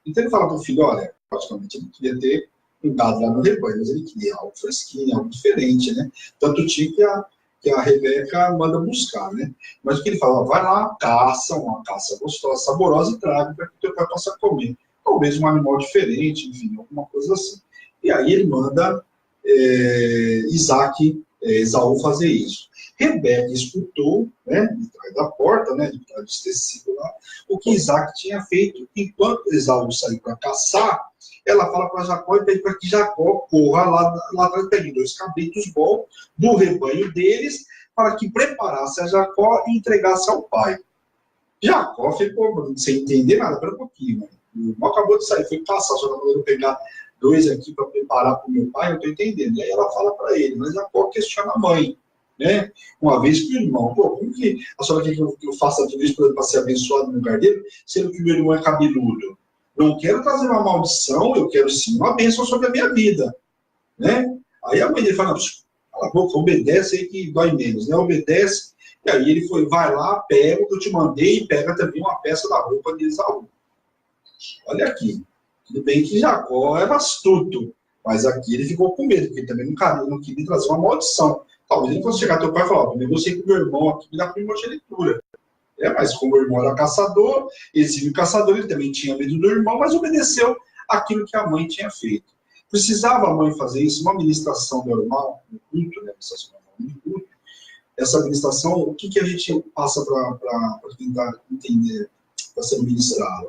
Então ele fala para o filho, olha, praticamente ele queria ter um gado lá no rebanho, mas ele queria algo fresquinho, algo diferente, né? Tanto tinha que a Rebeca manda buscar, né? Mas o que ele fala, vai lá, caça, uma caça gostosa, saborosa, e traga para que o teu pai possa comer. Talvez um animal diferente, enfim, alguma coisa assim. E aí ele manda Esaú fazer isso. Rebeca escutou, né, de trás da porta, né, de trás do tecido lá, o que Isaac tinha feito. Enquanto Esaú saiu para caçar, ela fala para Jacó e pede para que Jacó corra lá atrás, pegue 2 cabritos bons do rebanho deles, para que preparasse a Jacó e entregasse ao pai. Jacó ficou sem entender nada, pera um pouquinho, mano. O irmão acabou de sair, foi caçar, só que eu pegar 2 aqui para preparar para o meu pai, eu estou entendendo. E aí ela fala para ele, mas Jacó questiona a mãe, né? Uma vez que o irmão, como que a senhora quer que eu faça tudo isso para ser abençoado no lugar dele, sendo que o meu irmão é cabeludo? Não quero trazer uma maldição, eu quero sim uma bênção sobre a minha vida, né? Aí a mãe dele fala, cala a boca, obedece aí que dói menos, né? Obedece. E aí ele vai lá, pega o que eu te mandei e pega também uma peça da roupa de Esaú. Olha aqui. Tudo bem que Jacó era astuto, mas aqui ele ficou com medo, porque ele também não queria trazer uma maldição. Talvez ele fosse chegar ao teu pai e falar, eu negociei com o meu irmão aqui me dá primogenitura. Mas como o irmão era caçador, esse viu caçador, ele também tinha medo do irmão, mas obedeceu aquilo que a mãe tinha feito. Precisava a mãe fazer isso, uma administração normal, no culto, né? Essa administração, o que a gente passa para tentar entender, para ser ministrada?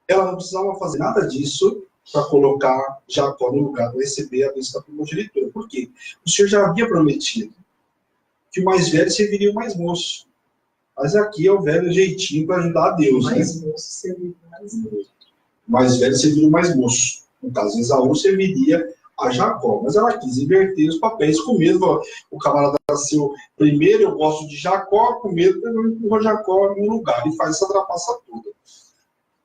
Ela não precisava fazer nada disso para colocar Jacó no lugar para receber a bênção da primogenitura. Por quê? O Senhor já havia prometido que o mais velho serviria o mais moço. Mas aqui é o velho jeitinho para ajudar a Deus. Mais né? moço serviria mais moço. O mais velho serviria o mais moço. No caso, Esaú serviria a Jacó. Mas ela quis inverter os papéis com medo. O camarada nasceu primeiro, eu gosto de Jacó, com medo, eu empurro Jacó em um lugar e faz essa trapaça toda.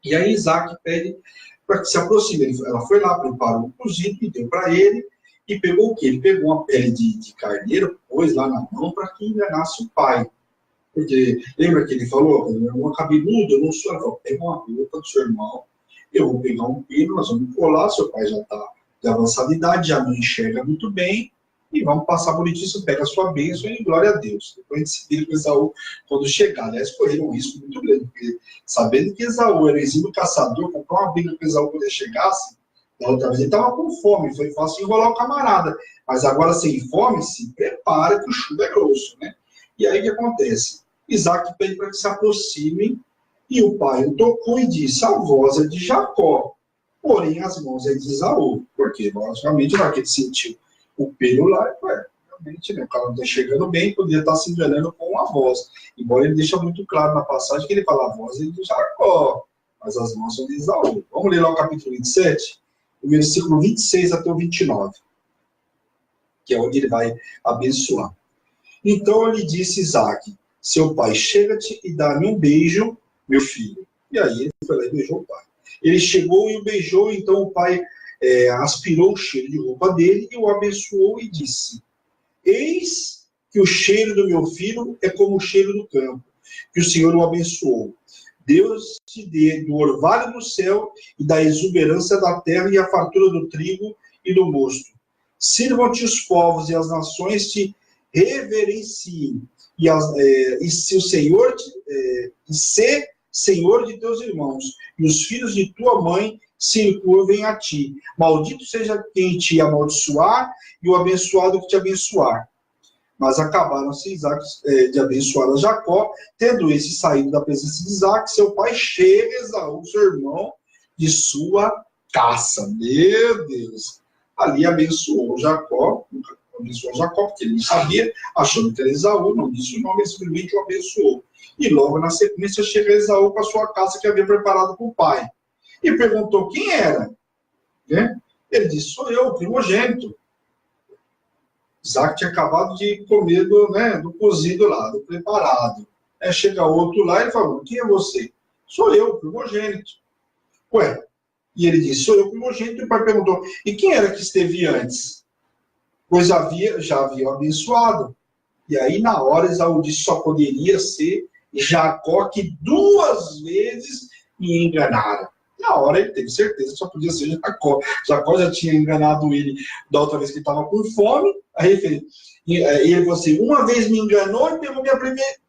E aí Isaac pede para que se aproxime. Ela foi lá, preparou o cozido e deu para ele. E pegou o quê? Ele pegou uma pele de carneiro, pôs lá na mão para que enganasse o pai. Porque, lembra que ele falou, meu irmão é cabeludo, eu não sou. Ele falou, pega uma roupa do seu irmão, eu vou pegar um pino, nós vamos colar, seu pai já está de avançada idade, já não enxerga muito bem, e vamos passar bonitinho, você pega a sua bênção e glória a Deus. Depois a gente se vira com Esaú quando chegar. Aliás, correram um risco muito grande, porque sabendo que Esaú era exímio caçador, comprou uma briga com Esaú quando ele chegasse, da outra vez ele estava com fome, foi fácil enrolar o camarada. Mas agora sem fome, se prepara que o chumbo é grosso, né? E aí o que acontece? Isaac pede para que se aproximem, e o pai o tocou e disse, a voz é de Jacó, porém as mãos é de Esaú. Porque, logicamente, na hora que ele sentiu o pelo lá, realmente, né, o cara não está chegando bem, poderia estar se enganando com a voz. Embora ele deixa muito claro na passagem que ele fala, a voz é de Jacó, mas as mãos são de Esaú. Vamos ler lá o capítulo 27, o versículo 26 até o 29, que é onde ele vai abençoar. Então ele disse Isaac, seu pai, chega-te e dá-me um beijo, meu filho. E aí ele foi lá e beijou o pai. Ele chegou e o beijou, então o pai aspirou o cheiro de roupa dele e o abençoou e disse, eis que o cheiro do meu filho é como o cheiro do campo, que o Senhor o abençoou. Deus te dê do orvalho do céu e da exuberância da terra e a fartura do trigo e do mosto. Sirvam-te os povos e as nações te reverenciem. E se o Senhor ser Senhor de teus irmãos, e os filhos de tua mãe se curvem a ti. Maldito seja quem te amaldiçoar, e o abençoado que te abençoar. Mas acabaram-se Isaac de abençoar a Jacó, tendo esse saído da presença de Isaac, seu pai chega Esaú, seu irmão, de sua caça. Meu Deus! Ali abençoou Jacó, porque ele não sabia, achando que era Esaú, não disse o nome, ele simplesmente o abençoou. E logo na sequência chega Esaú com a sua caça que havia preparado para o pai. E perguntou quem era. Né? Ele disse, sou eu, o primogênito. Isaac tinha acabado de comer do cozido lá, do preparado. Aí chega outro lá e ele falou, quem é você? Sou eu, o primogênito. Ué, e ele disse, sou eu, o primogênito. E o pai perguntou, e quem era que esteve antes? Pois já havia abençoado. E aí, na hora, Esaú disse só poderia ser Jacó, que 2 vezes me enganara. Na hora, ele teve certeza que só podia ser Jacó. Jacó já tinha enganado ele da outra vez que ele estava com fome. Aí ele falou assim, uma vez me enganou e pegou minha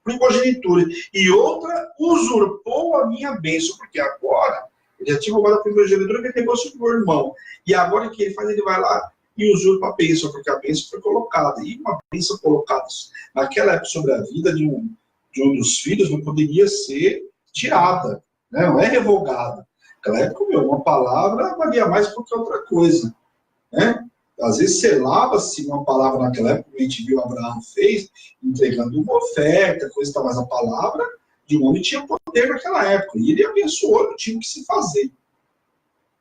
primogenitura. E outra usurpou a minha bênção. Porque agora Ele já tinha roubado a primogenitura que ele negociou com o irmão. E agora o que ele faz? Ele vai lá e usurpa a bênção, porque a bênção foi colocada. E uma bênção colocada naquela época sobre a vida de um dos filhos não poderia ser tirada, né? Não é revogada. Naquela época, uma palavra valia mais do que outra coisa, né? Às vezes selava-se uma palavra naquela época, como a gente viu Abraão fez, entregando uma oferta, coisa e tal, mas a palavra de um homem tinha poder naquela época, e ele abençoou, não tinha o que se fazer.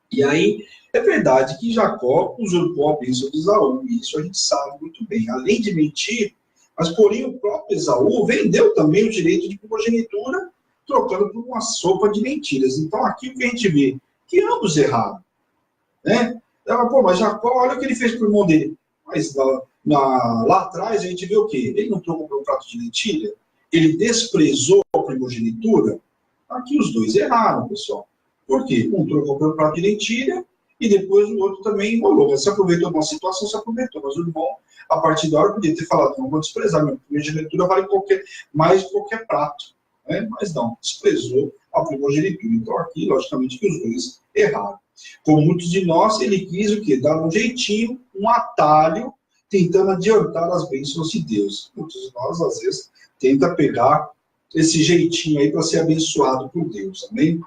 E aí, é verdade que Jacó usurpou a bênção de Esaú, e isso a gente sabe muito bem. Além de mentir, mas porém o próprio Esaú vendeu também o direito de primogenitura, trocando por uma sopa de mentiras. Então, aqui o que a gente vê, que ambos erraram, né? Pô, mas Jacó, olha o que ele fez pro irmão dele. Mas lá atrás a gente vê o quê? Ele não trocou por um prato de lentilha? Ele desprezou a primogenitura? Aqui os dois erraram, pessoal. Por quê? Um trocou por um prato de lentilha e depois o outro também enrolou. Se aproveitou de uma situação, se aproveitou. Mas o irmão, a partir da hora, podia ter falado, não vou desprezar, minha primogenitura vale mais qualquer prato. Né? Mas não, desprezou a primogenitura. Então aqui, logicamente, que os dois erraram. Como muitos de nós, ele quis o quê? Dar um jeitinho, um atalho, tentando adiantar as bênçãos de Deus. Muitos de nós, às vezes, tenta pegar esse jeitinho aí para ser abençoado por Deus. Amém?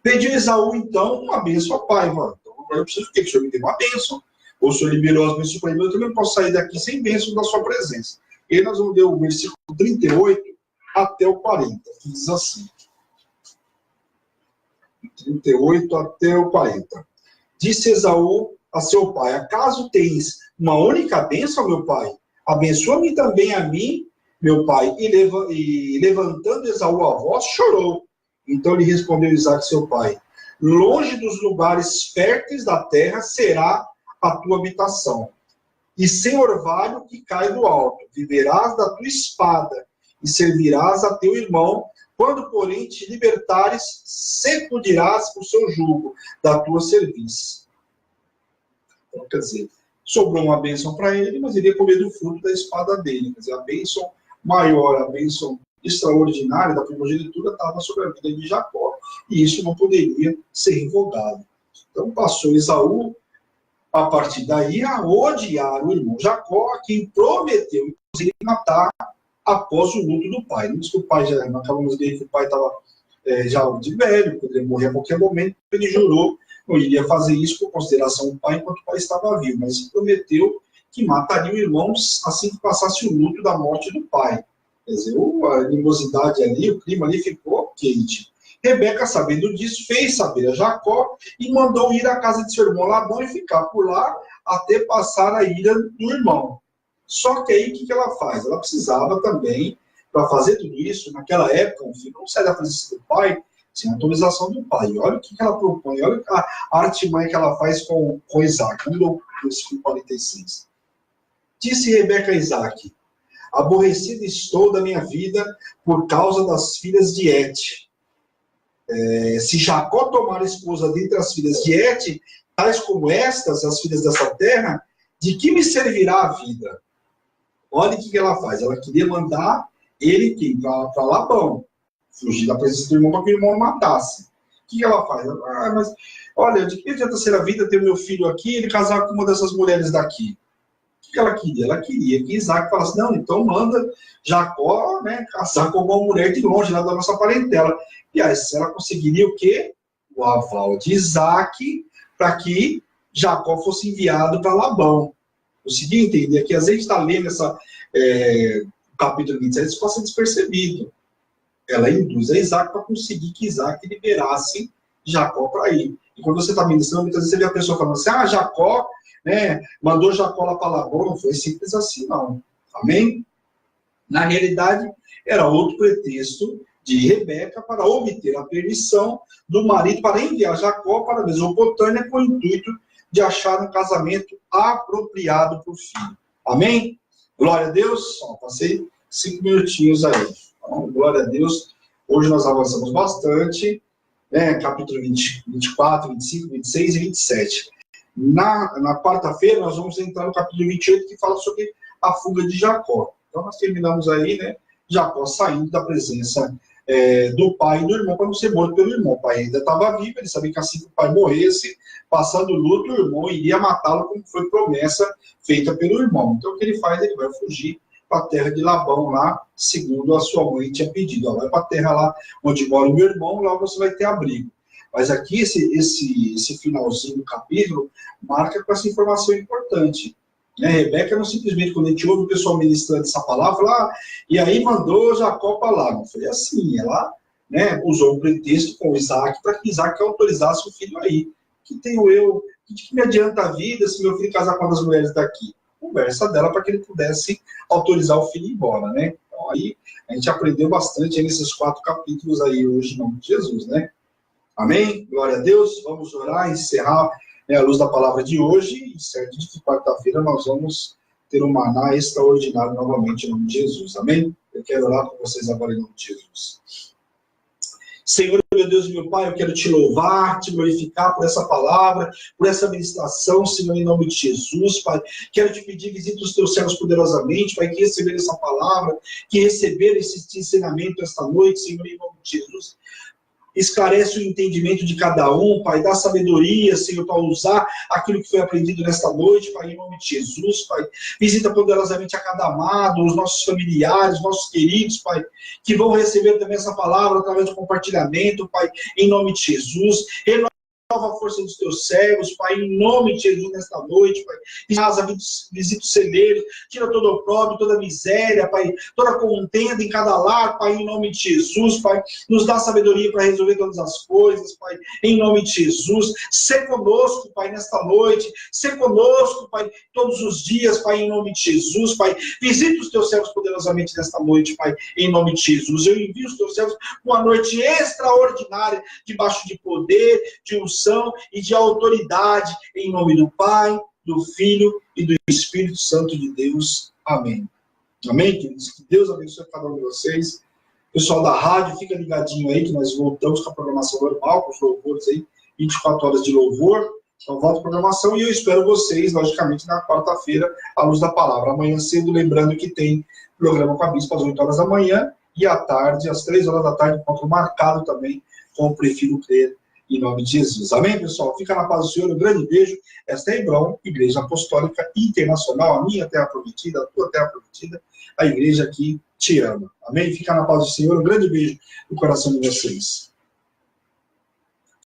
Pediu Esaú, então, uma bênção ao pai. Então, agora eu preciso que o senhor me dê uma bênção. Ou o senhor liberou as bênçãos para mim, eu também posso sair daqui sem bênção da sua presença. E aí nós vamos ler o versículo 38 até o 40, que diz assim. 38 até o 40. Disse Esaú a seu pai, acaso tens uma única bênção, meu pai? Abençoa-me também a mim, meu pai. E levantando Esaú a voz, chorou. Então lhe respondeu Isaque, seu pai, longe dos lugares férteis da terra será a tua habitação, e sem orvalho que cai do alto. Viverás da tua espada, e servirás a teu irmão. Quando, porém, te libertares, sacudirás o seu jugo da tua serviço. Então, quer dizer, sobrou uma bênção para ele, mas ele ia comer do fruto da espada dele. Quer dizer, a bênção maior, a bênção extraordinária da primogenitura estava sobre a vida de Jacó, e isso não poderia ser revogado. Então, passou Esaú, a partir daí, a odiar o irmão Jacó, a quem prometeu, inclusive, matar após o luto do pai. Não diz que o pai já, acabamos de ver que o pai estava já de velho, poderia morrer a qualquer momento, ele jurou não iria fazer isso por consideração do pai enquanto o pai estava vivo, mas prometeu que mataria o irmão assim que passasse o luto da morte do pai. Quer dizer, a animosidade ali, o clima ali ficou quente. Rebeca, sabendo disso, fez saber a Jacó e mandou ir à casa de seu irmão Labão e ficar por lá até passar a ira do irmão. Só que aí, o que ela faz? Ela precisava também, para fazer tudo isso, naquela época, um filho não sai da presença do pai sem autorização do pai. Olha o que ela propõe, olha a artimanha que ela faz com Isaac. Vamos ler o versículo 46. Disse Rebeca a Isaac, aborrecida estou da minha vida por causa das filhas de Et. Se Jacó tomar esposa dentre as filhas de Et, tais como estas, as filhas dessa terra, de que me servirá a vida? Olha o que ela faz. Ela queria mandar ele para Labão, fugir da presença do irmão para que o irmão não matasse. O que ela faz? Mas, olha, de que adianta ser a vida ter meu filho aqui e ele casar com uma dessas mulheres daqui? O que ela queria? Ela queria que Isaac falasse, não, então manda Jacó, né, casar com uma mulher de longe, lá da nossa parentela. E aí, ela conseguiria o quê? O aval de Isaac para que Jacó fosse enviado para Labão. Conseguiu entender que às vezes está lendo capítulo 27, isso passa despercebido. Ela induz a Isaac para conseguir que Isaac liberasse Jacó para ir. E quando você está ministrando, muitas vezes você vê a pessoa falando assim, Jacó, né, mandou Jacó lá para Labão, não foi simples assim, não. Amém? Na realidade, era outro pretexto de Rebeca para obter a permissão do marido para enviar Jacó para a Mesopotâmia com o intuito de achar um casamento apropriado para o filho. Amém? Glória a Deus. Passei 5 minutinhos aí. Então, glória a Deus. Hoje nós avançamos bastante. Capítulo 24, 25, 26 e 27. Na quarta-feira nós vamos entrar no capítulo 28, que fala sobre a fuga de Jacó. Então nós terminamos aí, né? Jacó saindo da presença do pai e do irmão para não ser morto pelo irmão. O pai ainda estava vivo, ele sabia que assim que o pai morresse, passando luto, o irmão iria matá-lo, como foi promessa feita pelo irmão. Então o que ele faz? Ele vai fugir para a terra de Labão lá, segundo a sua mãe tinha pedido. Vai para a terra lá onde mora o meu irmão, lá você vai ter abrigo. Mas aqui esse finalzinho do capítulo marca com essa informação importante. Rebeca não simplesmente, quando a gente ouve o pessoal ministrando essa palavra, e aí mandou Jacó para lá. Não foi assim. Ela usou um pretexto com Isaac para que Isaac autorizasse o filho aí. Que tenho eu? Que me adianta a vida se meu filho casar com uma das mulheres daqui? Conversa dela para que ele pudesse autorizar o filho ir embora, né? Então aí a gente aprendeu bastante nesses 4 capítulos aí hoje, em nome de Jesus, né? Amém? Glória a Deus. Vamos orar, encerrar à luz da palavra de hoje, e certo de que quarta-feira nós vamos ter um maná extraordinário novamente em nome de Jesus. Amém? Eu quero orar por vocês agora em nome de Jesus. Senhor, meu Deus e meu Pai, eu quero te louvar, te glorificar por essa palavra, por essa ministração, Senhor, em nome de Jesus, Pai. Quero te pedir, visita os teus servos poderosamente, Pai, que receber essa palavra, que receber esse ensinamento esta noite, Senhor, em nome de Jesus. Esclarece o entendimento de cada um, Pai, dá sabedoria, Senhor, para usar aquilo que foi aprendido nesta noite, Pai, em nome de Jesus, Pai. Visita poderosamente a cada amado, os nossos familiares, nossos queridos, Pai, que vão receber também essa palavra através do compartilhamento, Pai, em nome de Jesus. Renova a força dos teus servos, Pai, em nome de Jesus, nesta noite, Pai. Visita os celeiros, tira todo o opróbrio, toda a miséria, Pai, toda contenda em cada lar, Pai, em nome de Jesus, Pai. Nos dá sabedoria para resolver todas as coisas, Pai, em nome de Jesus. Sê conosco, Pai, nesta noite. Sê conosco, Pai, todos os dias, Pai, em nome de Jesus, Pai. Visita os teus servos poderosamente nesta noite, Pai, em nome de Jesus. Eu envio os teus servos uma noite extraordinária, debaixo de poder, de unção e de autoridade, em nome do Pai, do Filho e do Espírito Santo de Deus. Amém. Amém, queridos? Que Deus abençoe cada um de vocês. Pessoal da rádio, fica ligadinho aí, que nós voltamos com a programação normal, com os louvores aí, 24 horas de louvor. Então, volta a programação e eu espero vocês, logicamente, na quarta-feira, à luz da palavra. Amanhã cedo, lembrando que tem programa com a Bispa às 8 horas da manhã e à tarde, às 3 horas da tarde, encontro marcado também com o Prefiro Crer, em nome de Jesus. Amém, pessoal? Fica na paz do Senhor. Um grande beijo. Esta é Hebron, Igreja Apostólica Internacional, a minha terra prometida, a tua terra prometida, a igreja que te ama. Amém? Fica na paz do Senhor. Um grande beijo no coração de vocês.